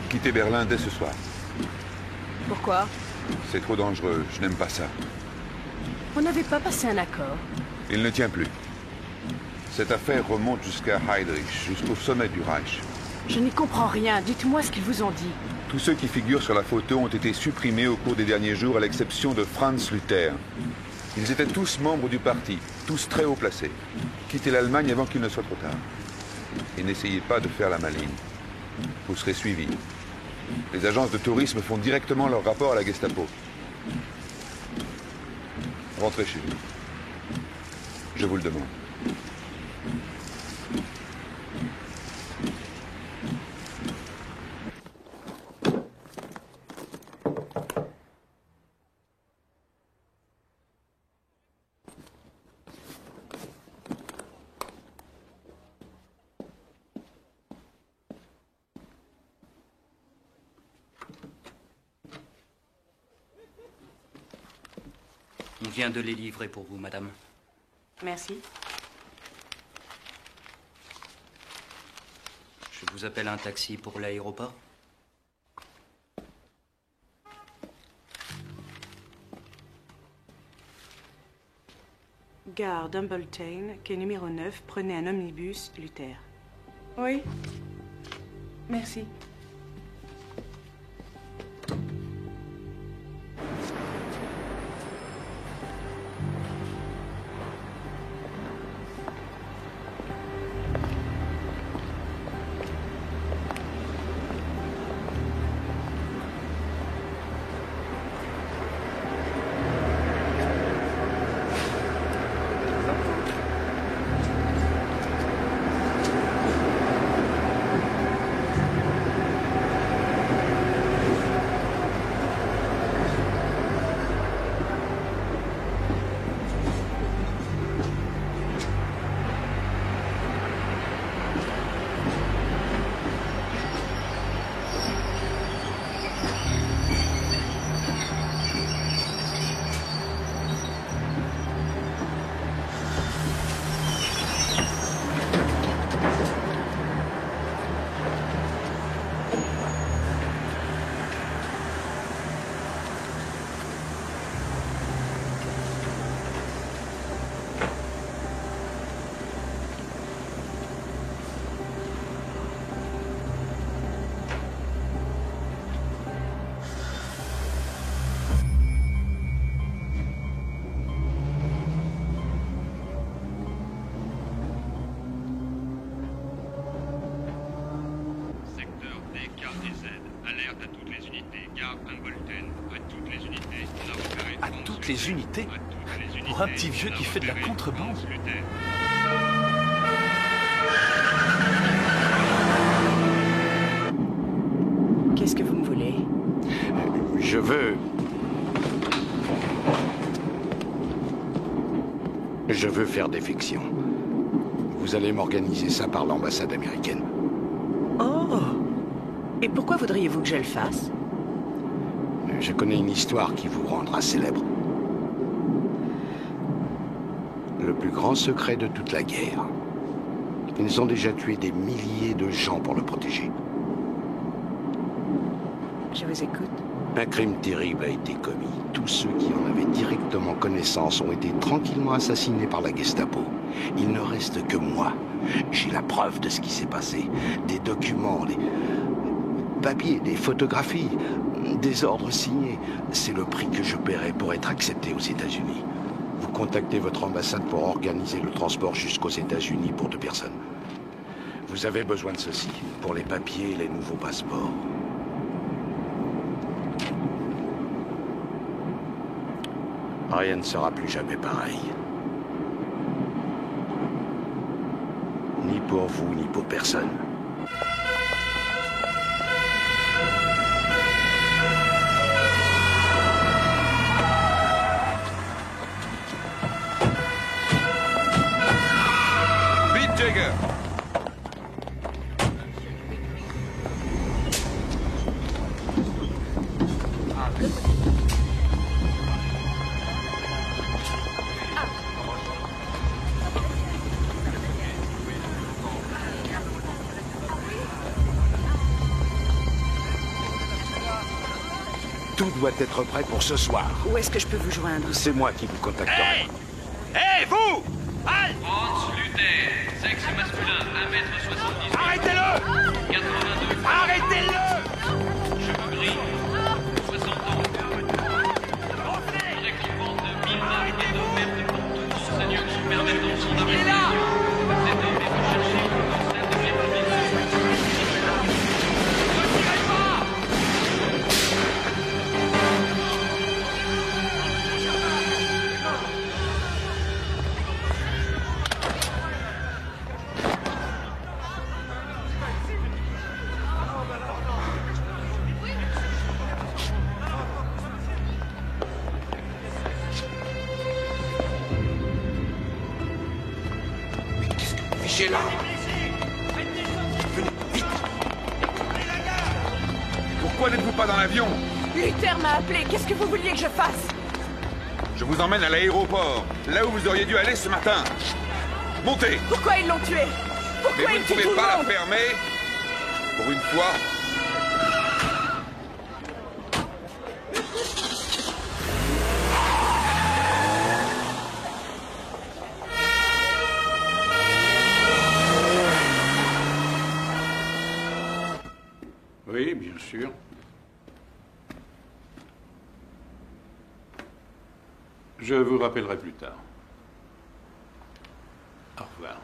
Quittez Berlin dès ce soir. Pourquoi? C'est trop dangereux, je n'aime pas ça. On n'avait pas passé un accord. Il ne tient plus. Cette affaire remonte jusqu'à Heydrich, jusqu'au sommet du Reich. Je n'y comprends rien. Dites-moi ce qu'ils vous ont dit. Tous ceux qui figurent sur la photo ont été supprimés au cours des derniers jours, à l'exception de Franz Luther. Ils étaient tous membres du parti, tous très haut placés. Quittez l'Allemagne avant qu'il ne soit trop tard. Et n'essayez pas de faire la maligne. Vous serez suivis. Les agences de tourisme font directement leur rapport à la Gestapo. Rentrez chez vous. Je vous le demande. On vient de les livrer pour vous, madame. Merci. Je vous appelle un taxi pour l'aéroport. Gare d'Humboldt, quai numéro 9, prenez un omnibus Luther. Oui. Merci. Alerte à toutes les unités. Gare Hambolton. À toutes les unités. On a repéré... À toutes les unités? Pour un petit vieux qui fait de la contrebande? Qu'est-ce que vous me voulez? Je veux faire défection. Vous allez m'organiser ça par l'ambassade américaine. Oh! Et pourquoi voudriez-vous que je le fasse? Je connais une histoire qui vous rendra célèbre. Le plus grand secret de toute la guerre. Ils ont déjà tué des milliers de gens pour le protéger. Je vous écoute. Un crime terrible a été commis. Tous ceux qui en avaient directement connaissance ont été tranquillement assassinés par la Gestapo. Il ne reste que moi. J'ai la preuve de ce qui s'est passé. Des documents, des papiers, des photographies, des ordres signés. C'est le prix que je paierai pour être accepté aux États-Unis. Vous contactez votre ambassade pour organiser le transport jusqu'aux États-Unis pour 2 personnes. Vous avez besoin de ceci pour les papiers et les nouveaux passeports. Rien ne sera plus jamais pareil. Ni pour vous, ni pour personne. Pete Jagger. Tout doit être prêt pour ce soir. Où est-ce que je peux vous joindre? C'est moi qui vous contacterai. Hé, vous! Halt! Hans Luther, sexe masculin, 1m70. Arrêtez-le! 82. Arrêtez-le! Cheveux gris, 60 ans. Récompense de 1000 marques et d'offerte pour tous ceux qui permettant son arrestation. Cet homme est recherché pour l'enceinte de l'État. Fichez là. Venez, vite. Pourquoi n'êtes-vous pas dans l'avion? Luther m'a appelé. Qu'est-ce que vous vouliez que je fasse? Je vous emmène à l'aéroport, là où vous auriez dû aller ce matin. Montez. Pourquoi ils l'ont tué? Pourquoi Mais ils vous tuent ne tout pouvez le pas monde? la fermer. Pour une fois. Oui, bien sûr. Je vous rappellerai plus tard. Au revoir.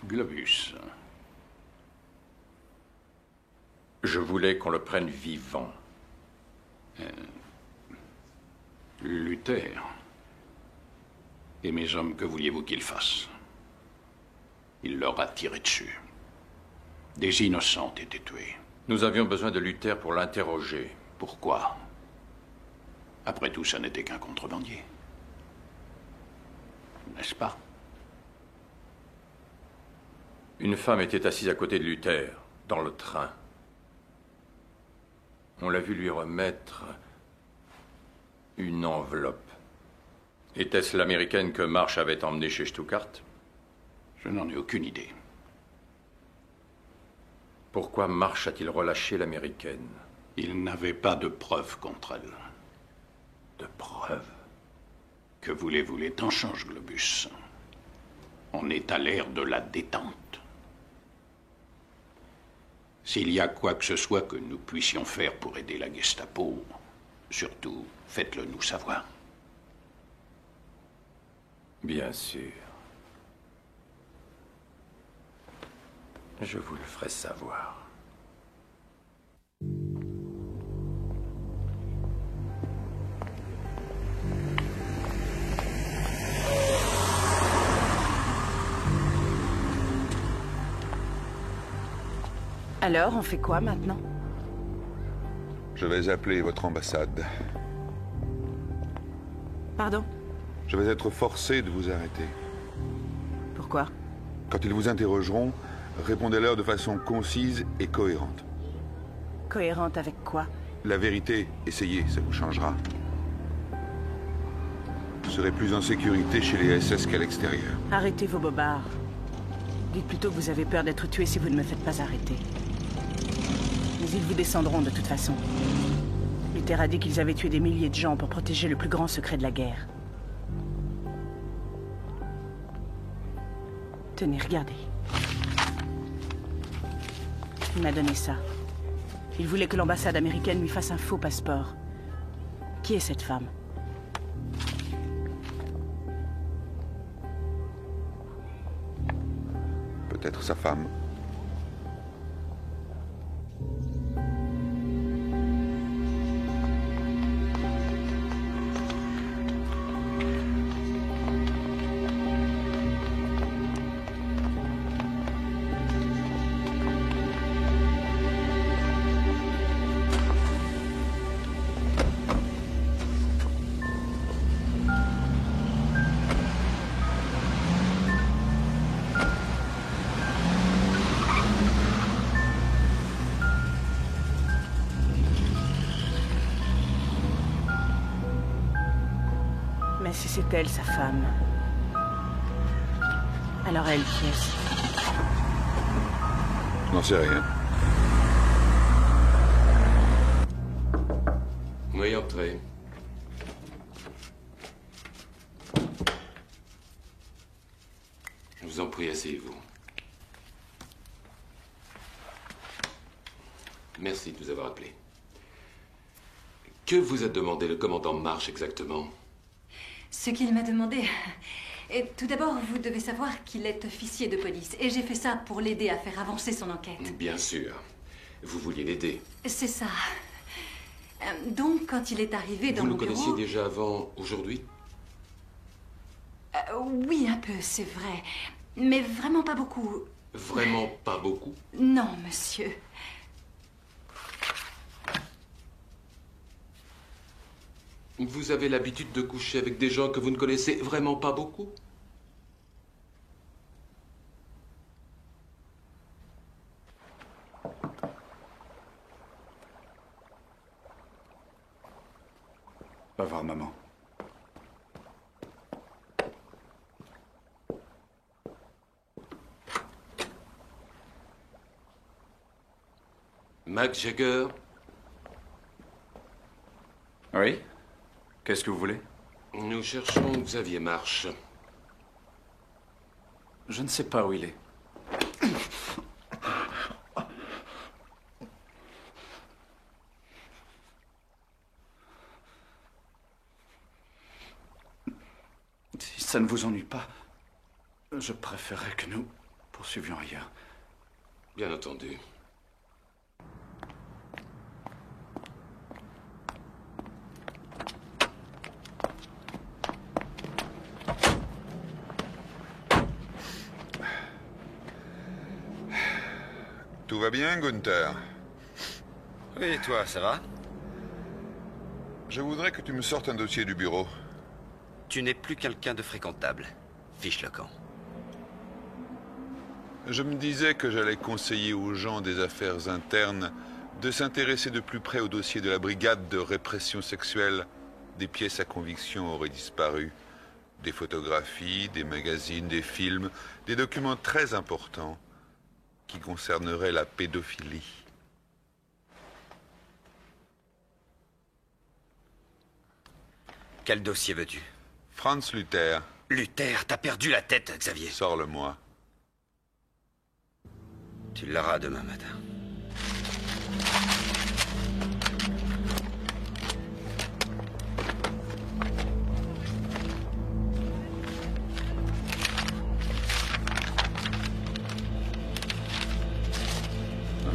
Globus. Je voulais qu'on le prenne vivant. Luther. Et mes hommes, que vouliez-vous qu'ils fassent? Il leur a tiré dessus. Des innocentes étaient tuées. Nous avions besoin de Luther pour l'interroger. Pourquoi? Après tout, ça n'était qu'un contrebandier. N'est-ce pas? Une femme était assise à côté de Luther, dans le train. On l'a vu lui remettre une enveloppe. Était-ce l'américaine que Marsh avait emmenée chez Stuttgart? Je n'en ai aucune idée. Pourquoi Marsh a-t-il relâché l'américaine? Il n'avait pas de preuves contre elle. De preuves? Que voulez-vous, les temps changent, Globus. On est à l'ère de la détente. S'il y a quoi que ce soit que nous puissions faire pour aider la Gestapo, surtout, faites-le nous savoir. Bien sûr. Je vous le ferai savoir. Alors, on fait quoi maintenant? Je vais appeler votre ambassade. Pardon? Je vais être forcé de vous arrêter. Pourquoi? Quand ils vous interrogeront, répondez-leur de façon concise et cohérente. Cohérente avec quoi? La vérité, essayez, ça vous changera. Vous serez plus en sécurité chez les SS qu'à l'extérieur. Arrêtez vos bobards. Dites plutôt que vous avez peur d'être tué si vous ne me faites pas arrêter. Mais ils vous descendront de toute façon. Luther a dit qu'ils avaient tué des milliers de gens pour protéger le plus grand secret de la guerre. Tenez, regardez. Il m'a donné ça. Il voulait que l'ambassade américaine lui fasse un faux passeport. Qui est cette femme? Peut-être sa femme. Mais si c'est elle, sa femme. Alors elle, qui est-ce? Je n'en sais rien. Oui, entrez. Je vous en prie, asseyez-vous. Merci de nous avoir appelés. Que vous a demandé le commandant Marsh exactement? Ce qu'il m'a demandé... Et tout d'abord, vous devez savoir qu'il est officier de police. Et j'ai fait ça pour l'aider à faire avancer son enquête. Bien sûr. Vous vouliez l'aider. C'est ça. Donc, quand il est arrivé dans mon bureau... Vous le connaissiez déjà avant aujourd'hui? Oui, un peu, c'est vrai. Mais vraiment pas beaucoup. Vraiment pas beaucoup? Non, monsieur. Vous avez l'habitude de coucher avec des gens que vous ne connaissez vraiment pas beaucoup? Va voir maman. Mac Jagger? Oui? Qu'est-ce que vous voulez? Nous cherchons Xavier Marsh. Je ne sais pas où il est. Si ça ne vous ennuie pas, je préférerais que nous poursuivions ailleurs. Bien entendu. Tout va bien, Gunther? Oui, et toi, ça va? Je voudrais que tu me sortes un dossier du bureau. Tu n'es plus quelqu'un de fréquentable. Fiche le camp. Je me disais que j'allais conseiller aux gens des affaires internes de s'intéresser de plus près au dossier de la brigade de répression sexuelle. Des pièces à conviction auraient disparu. Des photographies, des magazines, des films, des documents très importants qui concerneraient la pédophilie. Quel dossier veux-tu? Franz Luther. Luther, t'as perdu la tête, Xavier. Sors-le-moi. Tu l'auras demain matin.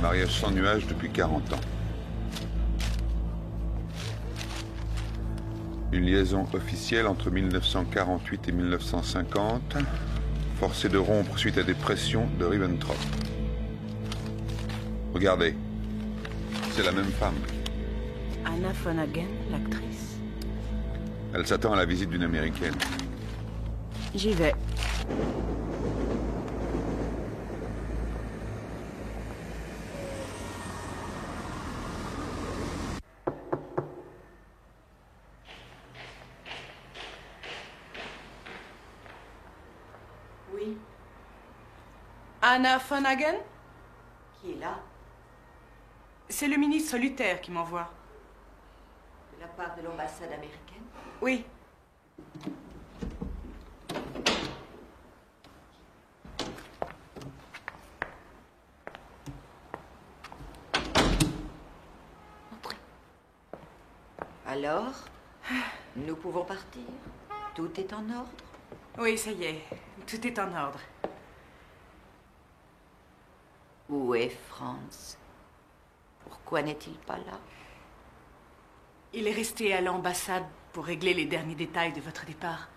mariage sans nuage depuis 40 ans. Une liaison officielle entre 1948 et 1950, forcée de rompre suite à des pressions de Ribbentrop. Regardez, c'est la même femme. Anna von Hagen, l'actrice. Elle s'attend à la visite d'une Américaine. J'y vais. Oui. Anna von Hagen? Qui est là? C'est le ministre Luther qui m'envoie. De la part de l'ambassade américaine? Oui. Entrez. Alors, nous pouvons partir? Tout est en ordre? Oui, ça y est. Tout est en ordre. Où est Franz? Pourquoi n'est-il pas là? Il est resté à l'ambassade pour régler les derniers détails de votre départ.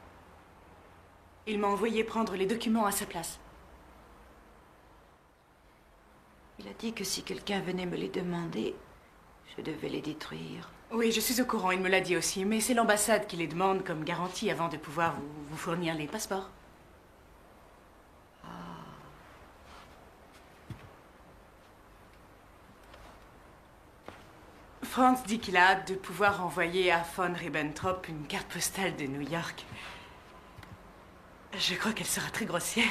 Il m'a envoyé prendre les documents à sa place. Il a dit que si quelqu'un venait me les demander, je devais les détruire. Oui, je suis au courant, il me l'a dit aussi, mais c'est l'ambassade qui les demande comme garantie avant de pouvoir vous fournir les passeports. Franz dit qu'il a hâte de pouvoir envoyer à von Ribbentrop une carte postale de New York. Je crois qu'elle sera très grossière.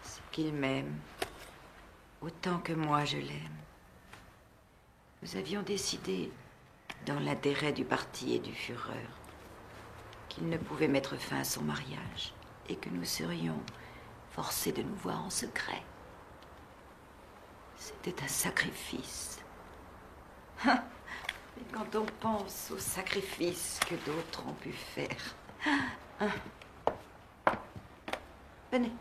C'est qu'il m'aime, autant que moi je l'aime. Nous avions décidé, dans l'intérêt du parti et du Führer, qu'il ne pouvait mettre fin à son mariage et que nous serions forcés de nous voir en secret. C'était un sacrifice. Mais quand on pense aux sacrifices que d'autres ont pu faire... Venez.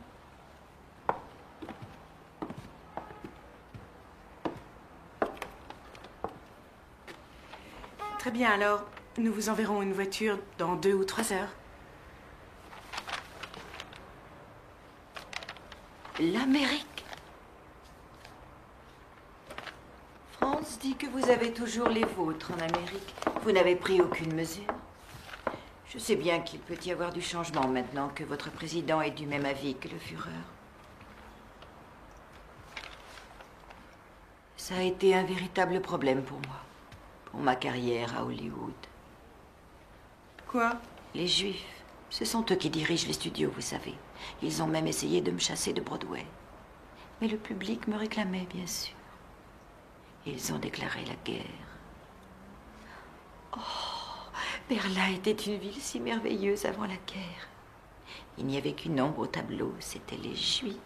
Très bien, alors, nous vous enverrons une voiture dans 2 ou 3 heures. L'Amérique. Franz dit que vous avez toujours les vôtres en Amérique. Vous n'avez pris aucune mesure. Je sais bien qu'il peut y avoir du changement maintenant que votre président est du même avis que le Führer. Ça a été un véritable problème pour moi, pour ma carrière à Hollywood. Quoi? Les Juifs. Ce sont eux qui dirigent les studios, vous savez. Ils ont même essayé de me chasser de Broadway. Mais le public me réclamait, bien sûr. Ils ont déclaré la guerre. Oh, Berlin était une ville si merveilleuse avant la guerre. Il n'y avait qu'une ombre au tableau, c'était les Juifs.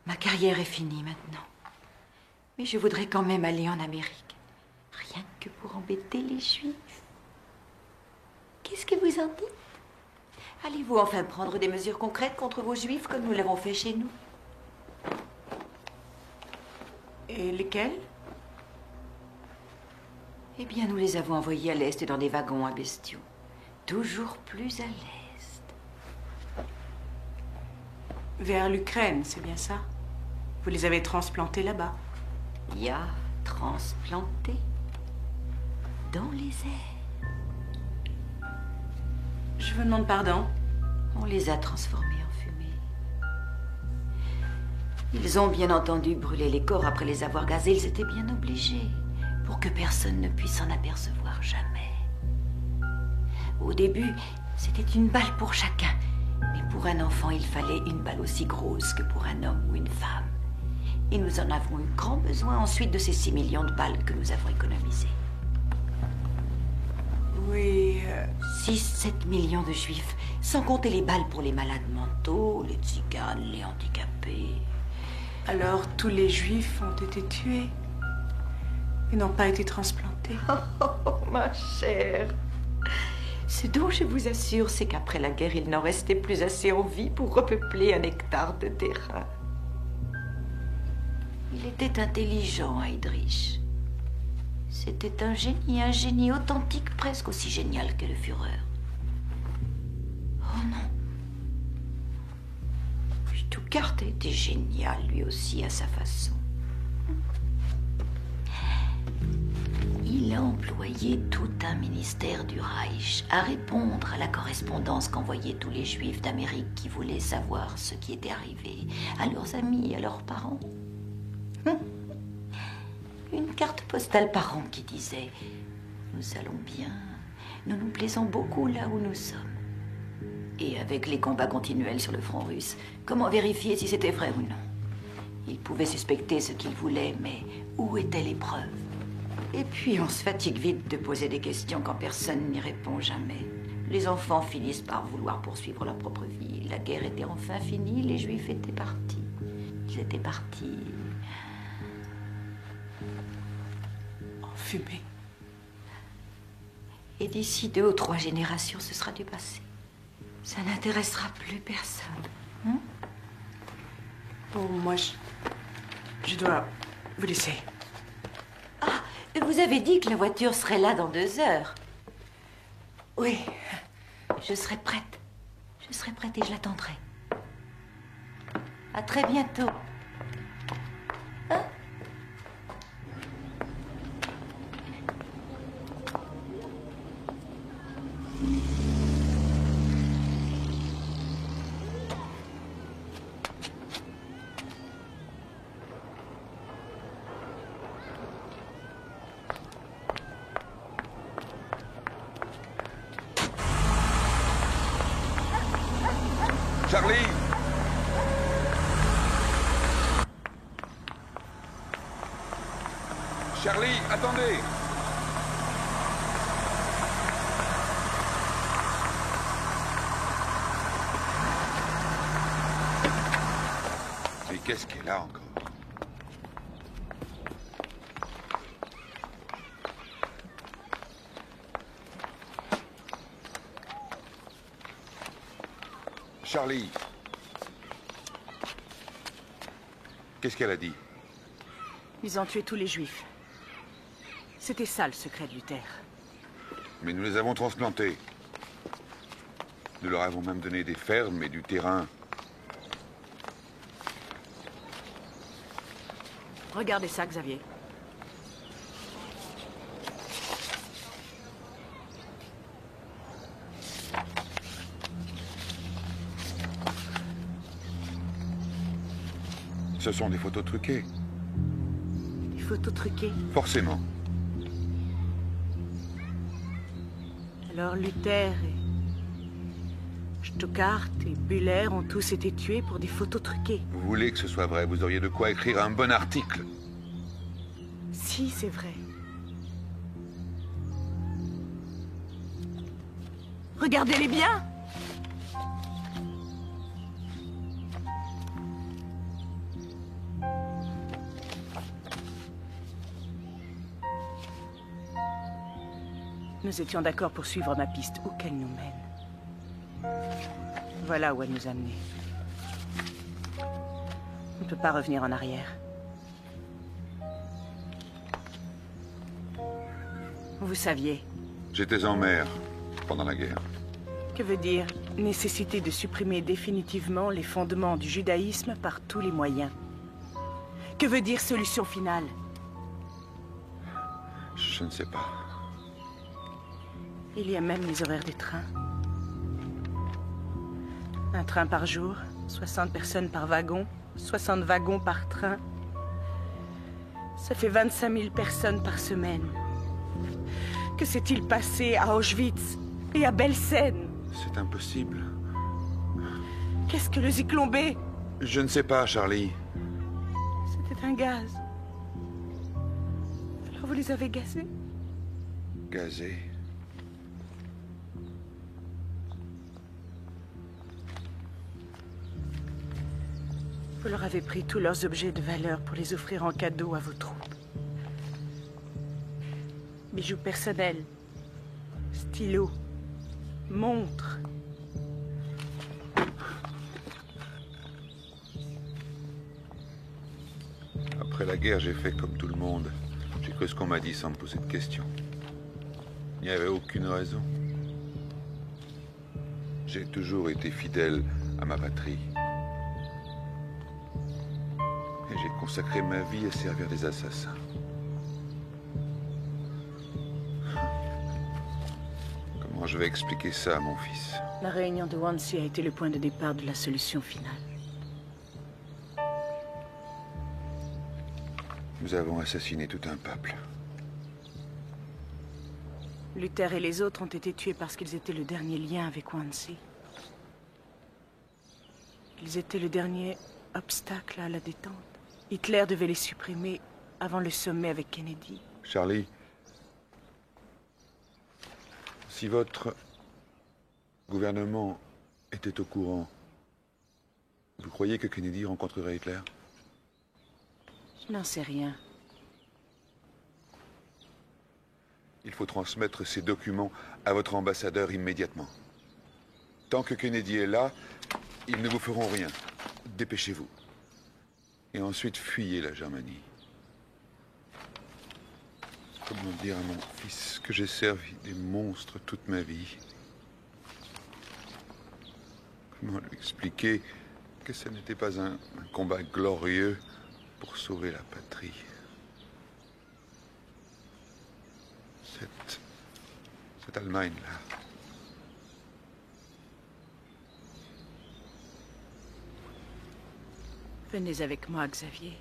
Ma carrière est finie maintenant. Mais je voudrais quand même aller en Amérique. Rien que pour embêter les Juifs. Qu'est-ce que vous en dites? Allez-vous enfin prendre des mesures concrètes contre vos Juifs comme nous l'avons fait chez nous? Et lesquels? Eh bien, nous les avons envoyés à l'Est dans des wagons à bestiaux. Toujours plus à l'Est. Vers l'Ukraine, c'est bien ça? Vous les avez transplantés là-bas? Ya, transplantés. Dans les airs. Je vous demande pardon. On les a transformés en fumée. Ils ont bien entendu brûlé les corps après les avoir gazés. Ils étaient bien obligés, pour que personne ne puisse s'en apercevoir jamais. Au début, c'était une balle pour chacun. Mais pour un enfant, il fallait une balle aussi grosse que pour un homme ou une femme. Et nous en avons eu grand besoin ensuite de ces 6 millions de balles que nous avons économisées. Oui... 6-7 millions de Juifs, sans compter les balles pour les malades mentaux, les tziganes, les handicapés. Alors, tous les Juifs ont été tués et n'ont pas été transplantés. Oh, ma chère, Ce dont je vous assure, c'est qu'après la guerre, il n'en restait plus assez en vie pour repeupler 1 hectare de terrain. Il était intelligent, Heydrich. C'était un génie authentique, presque aussi génial que le Führer. Oh non. Stuttgart était génial, lui aussi, à sa façon. Il a employé tout un ministère du Reich à répondre à la correspondance qu'envoyaient tous les Juifs d'Amérique qui voulaient savoir ce qui était arrivé à leurs amis et à leurs parents. Une carte postale par an qui disait « Nous allons bien, nous nous plaisons beaucoup là où nous sommes. » Et avec les combats continuels sur le front russe, comment vérifier si c'était vrai ou non? Ils pouvaient suspecter ce qu'ils voulaient, mais où étaient les preuves? Et puis on se fatigue vite de poser des questions quand personne n'y répond jamais. Les enfants finissent par vouloir poursuivre leur propre vie. La guerre était enfin finie, les Juifs étaient partis. Ils étaient partis... Fumée. Et d'ici 2 ou 3 générations, ce sera du passé. Ça n'intéressera plus personne. Hein? Oh, moi, je dois vous laisser. Ah, vous avez dit que la voiture serait là dans 2 heures. Oui. Je serai prête. Je serai prête et je l'attendrai. À très bientôt. Hein? Charlie! Charlie, attendez! Mais qu'est-ce qu'elle a encore? Charlie, qu'est-ce qu'elle a dit? Ils ont tué tous les Juifs. C'était ça le secret de Luther. Mais nous les avons transplantés. Nous leur avons même donné des fermes et du terrain. Regardez ça, Xavier. Ce sont des photos truquées. Des photos truquées? Forcément. Alors Luther et Stuttgart et Bühler ont tous été tués pour des photos truquées. Vous voulez que ce soit vrai, vous auriez de quoi écrire un bon article. Si, c'est vrai. Regardez-les bien! Nous étions d'accord pour suivre ma piste, où qu'elle nous mène. Voilà où elle nous a menés. On ne peut pas revenir en arrière. Vous saviez. J'étais en mer pendant la guerre. Que veut dire nécessité de supprimer définitivement les fondements du judaïsme par tous les moyens? Que veut dire solution finale? Je ne sais pas. Il y a même les horaires des trains. Un train par jour, 60 personnes par wagon, 60 wagons par train. Ça fait 25 000 personnes par semaine. Que s'est-il passé à Auschwitz et à Belsen? C'est impossible. Qu'est-ce que le Zyklon B? Je ne sais pas, Charlie. C'était un gaz. Alors vous les avez gazés? Gazés? Vous leur avez pris tous leurs objets de valeur pour les offrir en cadeau à vos troupes. Bijoux personnels, stylos, Montre. Après la guerre, j'ai fait comme tout le monde. J'ai cru ce qu'on m'a dit sans me poser de questions. Il n'y avait aucune raison. J'ai toujours été fidèle à ma patrie. Et j'ai consacré ma vie à servir des assassins. Comment je vais expliquer ça à mon fils? La réunion de Wannsee a été le point de départ de la solution finale. Nous avons assassiné tout un peuple. Luther et les autres ont été tués parce qu'ils étaient le dernier lien avec Wannsee. Ils étaient le dernier obstacle à la détente. Hitler devait les supprimer avant le sommet avec Kennedy. Charlie, si votre gouvernement était au courant, vous croyez que Kennedy rencontrerait Hitler? Je n'en sais rien. Il faut transmettre ces documents à votre ambassadeur immédiatement. Tant que Kennedy est là, ils ne vous feront rien. Dépêchez-vous. Et ensuite, fuyez la Germanie. Comment dire à mon fils que j'ai servi des monstres toute ma vie? Comment lui expliquer que ce n'était pas un combat glorieux pour sauver la patrie? Cette Allemagne-là. Venez avec moi, Xavier.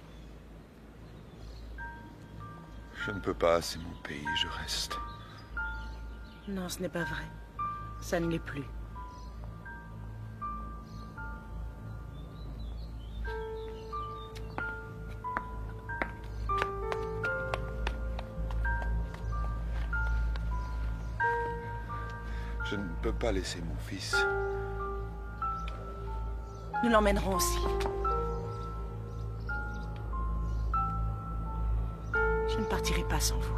Je ne peux pas, c'est mon pays, je reste. Non, ce n'est pas vrai. Ça ne l'est plus. Je ne peux pas laisser mon fils. Nous l'emmènerons aussi. Je ne partirai pas sans vous.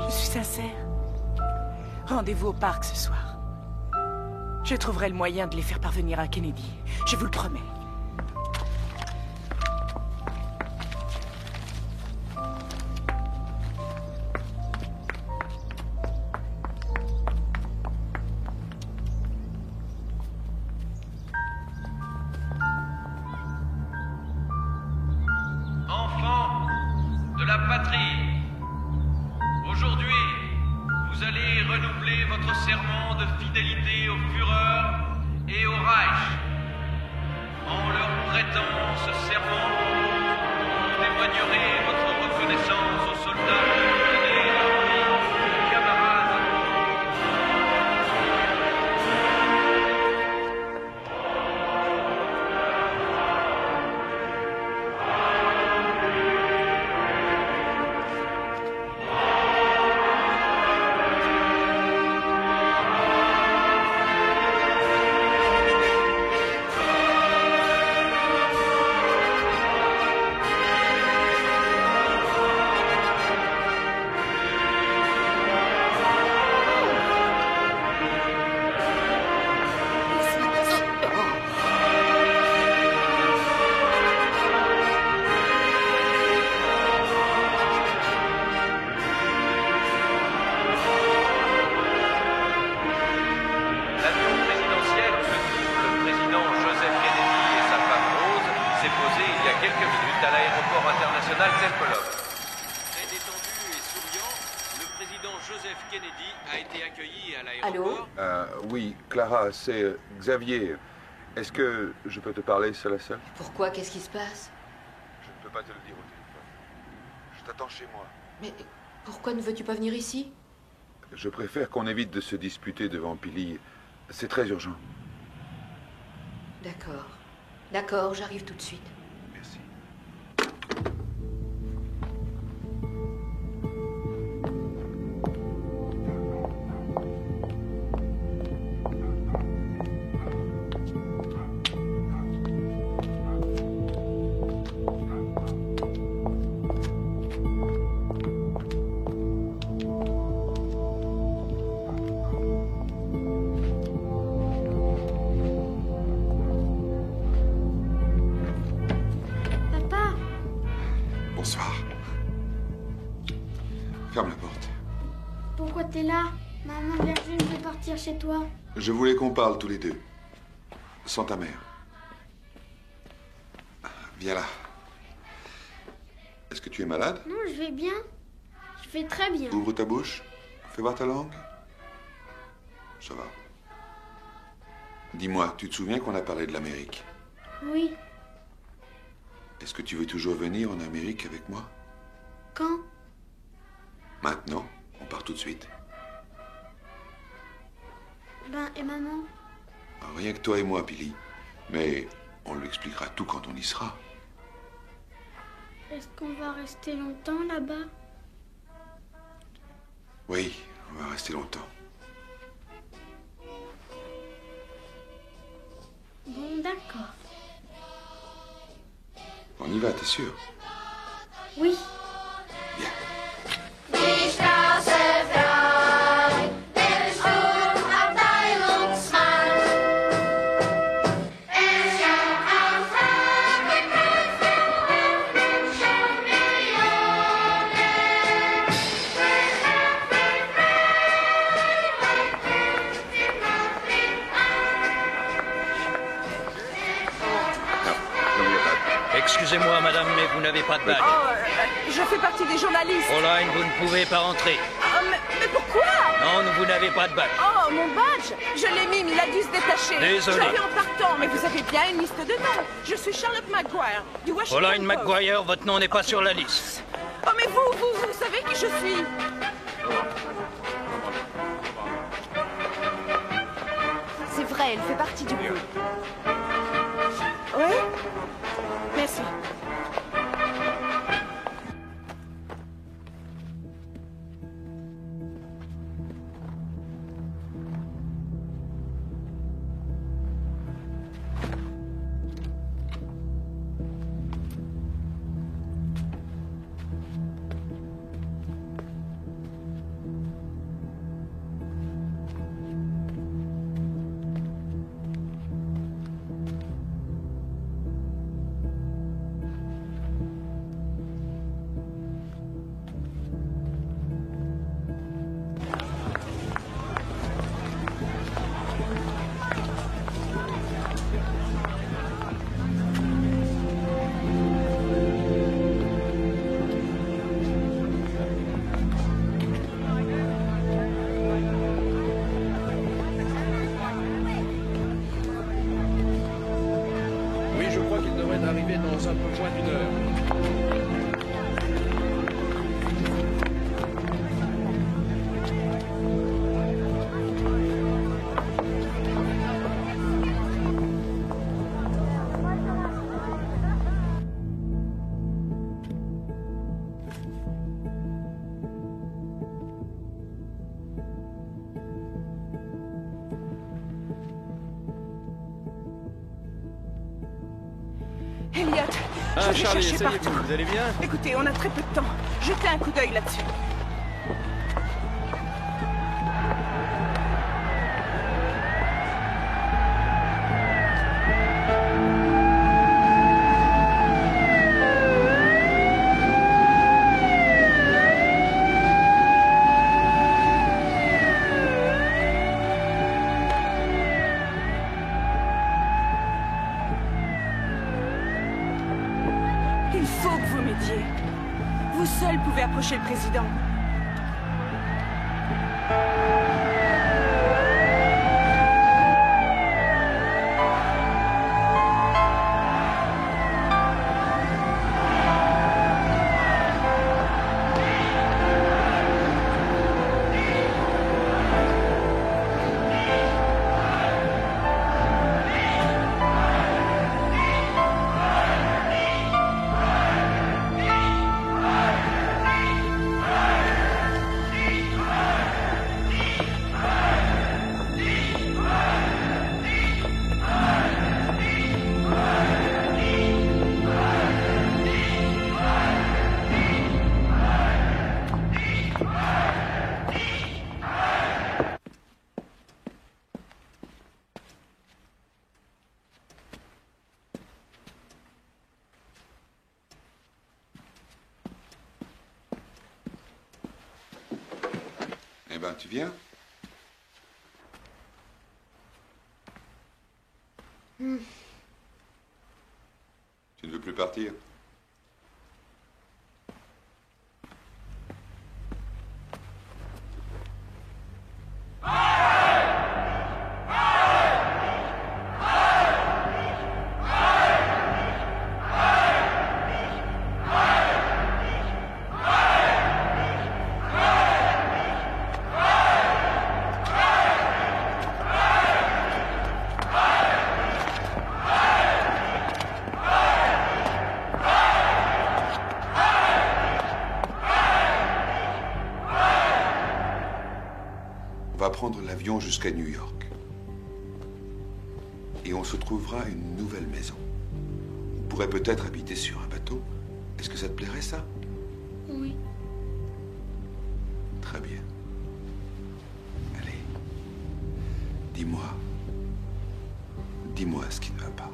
Je suis sincère. Rendez-vous au parc ce soir. Je trouverai le moyen de les faire parvenir à Kennedy. Je vous le promets. C'est Xavier. Est-ce que je peux te parler seul à seul? Pourquoi? Qu'est-ce qui se passe? Je ne peux pas te le dire au téléphone. Je t'attends chez moi. Mais pourquoi ne veux-tu pas venir ici? Je préfère qu'on évite de se disputer devant Pili. C'est très urgent. D'accord. D'accord, j'arrive tout de suite. Merci. Ferme la porte. Pourquoi t'es là? Maman Virgile veut partir chez toi. Je voulais qu'on parle tous les deux. Sans ta mère. Viens là. Est-ce que tu es malade? Non, je vais bien. Je vais très bien. Ouvre ta bouche. Fais voir ta langue. Ça va. Dis-moi, tu te souviens qu'on a parlé de l'Amérique? Oui. Est-ce que tu veux toujours venir en Amérique avec moi? Quand? Maintenant. On part tout de suite. Ben, et maman? Rien que toi et moi, Billy. Mais on lui expliquera tout quand on y sera. Est-ce qu'on va rester longtemps là-bas? Oui, on va rester longtemps. Bon, d'accord. On y va, t'es sûr? Oui. Bien. Die Straße frei, der Sturmabteilungsmann. Es gab am Fragenkreuz schon Millionen. Excusez-moi, madame, mais vous n'avez pas de badge. Oh, je fais partie des journalistes. Fräulein, vous ne pouvez pas entrer. Mais pourquoi? Non, vous n'avez pas de badge. Oh, mon badge! Je l'ai mis, mais il a dû se détacher. Désolé. Je l'avais en partant, mais vous avez bien une liste de noms. Je suis Charlotte McGuire, du Washington Fräulein Post. McGuire, votre nom n'est pas sur la liste. Oh, mais vous savez qui je suis. C'est vrai, elle fait partie du groupe. Oui? Merci. Oui, je crois qu'il devrait arriver dans un peu moins d'une heure. Elliot, Ah, je vais Charlie, chercher essayez-vous, partout. vous allez bien? Écoutez, on a très peu de temps. Jetez un coup d'œil là-dessus. Il faut que vous m'aidiez. Vous seul pouvez approcher le président. Eh ben, tu viens? Hmm. Tu ne veux plus partir? On va prendre l'avion jusqu'à New York. Et on se trouvera une nouvelle maison. On pourrait peut-être habiter sur un bateau. Est-ce que ça te plairait, ça? Oui. Très bien. Allez. Dis-moi. Dis-moi ce qui ne va pas.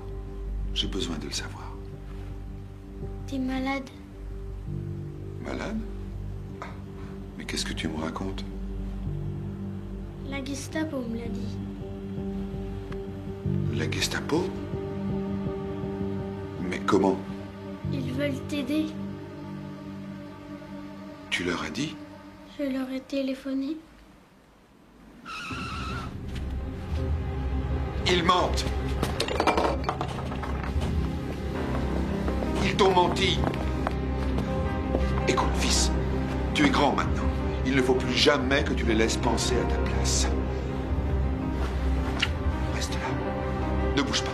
J'ai besoin de le savoir. T'es malade. Malade? Ah, mais qu'est-ce que tu me racontes? La Gestapo me l'a dit. La Gestapo? Mais comment? Ils veulent t'aider. Tu leur as dit? Je leur ai téléphoné. Ils mentent! Ils t'ont menti! Écoute, fils, tu es grand maintenant. Il ne faut plus jamais que tu les laisses penser à ta place. Reste là. Ne bouge pas.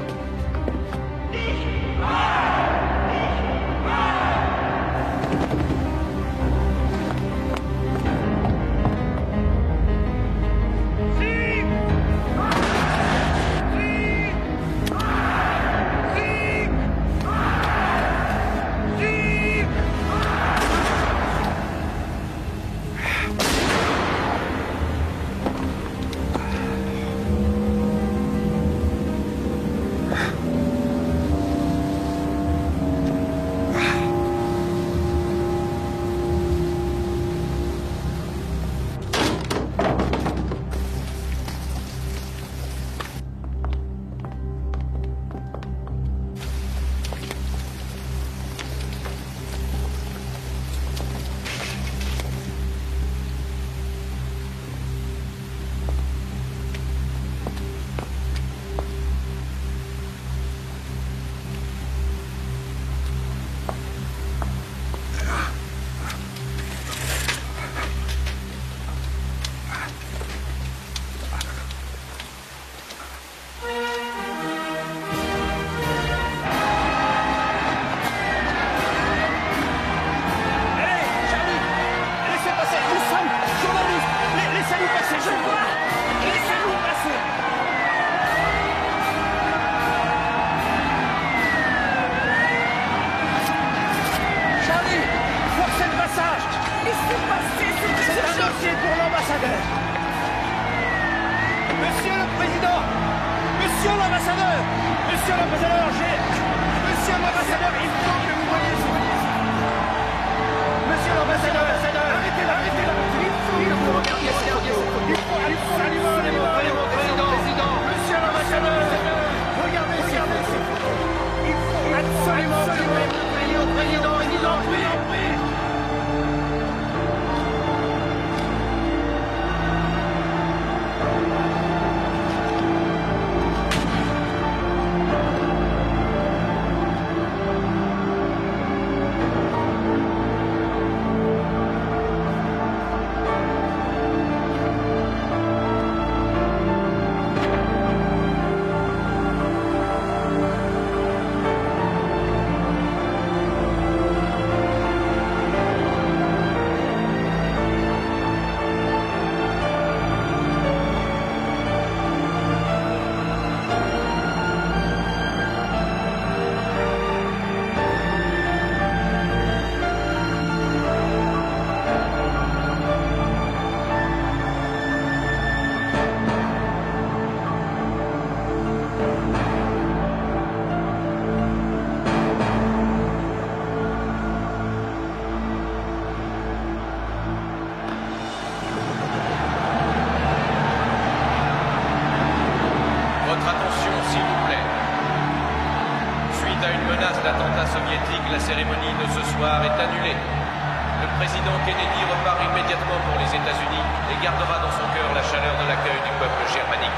l'attentat soviétique, la cérémonie de ce soir est annulée. Le président Kennedy repart immédiatement pour les États-Unis et gardera dans son cœur la chaleur de l'accueil du peuple germanique.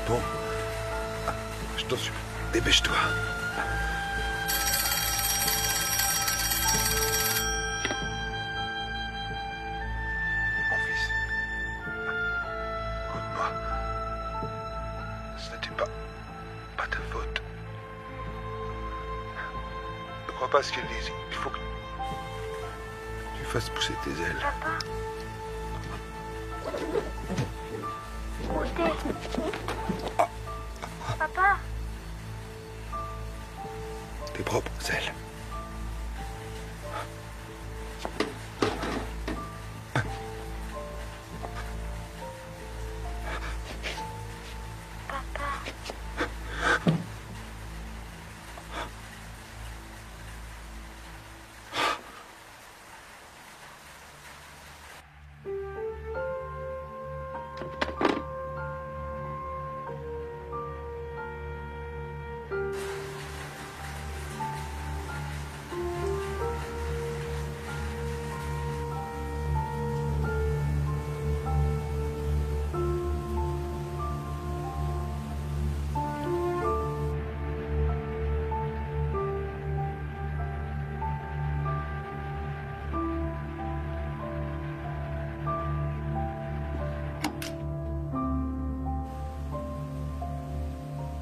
Bon. Je t'en supplie. Dépêche-toi. Mon fils. Écoute-moi. Ce n'était pas ta faute. Ne crois pas ce qu'ils disent. Il faut que tu fasses pousser tes ailes. Papa. Tes propres ailes.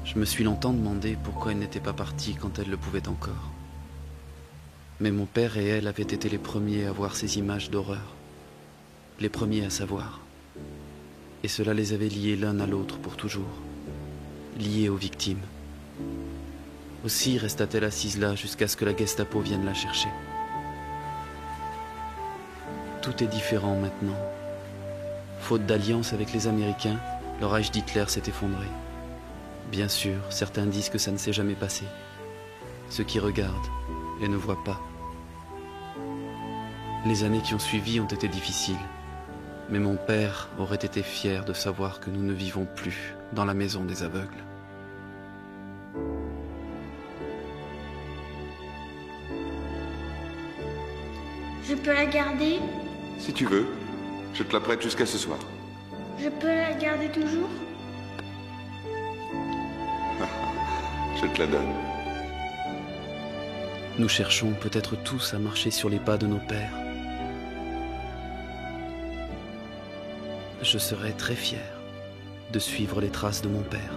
Je me suis longtemps demandé pourquoi elle n'était pas partie quand elle le pouvait encore. Mais mon père et elle avaient été les premiers à voir ces images d'horreur. Les premiers à savoir. Et cela les avait liés l'un à l'autre pour toujours. Liés aux victimes. Aussi resta-t-elle assise là jusqu'à ce que la Gestapo vienne la chercher. Tout est différent maintenant. Faute d'alliance avec les Américains, le Reich d'Hitler s'est effondré. Bien sûr, certains disent que ça ne s'est jamais passé. Ceux qui regardent et ne voient pas. Les années qui ont suivi ont été difficiles. Mais mon père aurait été fier de savoir que nous ne vivons plus dans la maison des aveugles. Je peux la garder? Si tu veux, je te la prête jusqu'à ce soir. Je peux la garder toujours? Je te la donne. Nous cherchons peut-être tous à marcher sur les pas de nos pères. Je serais très fier de suivre les traces de mon père.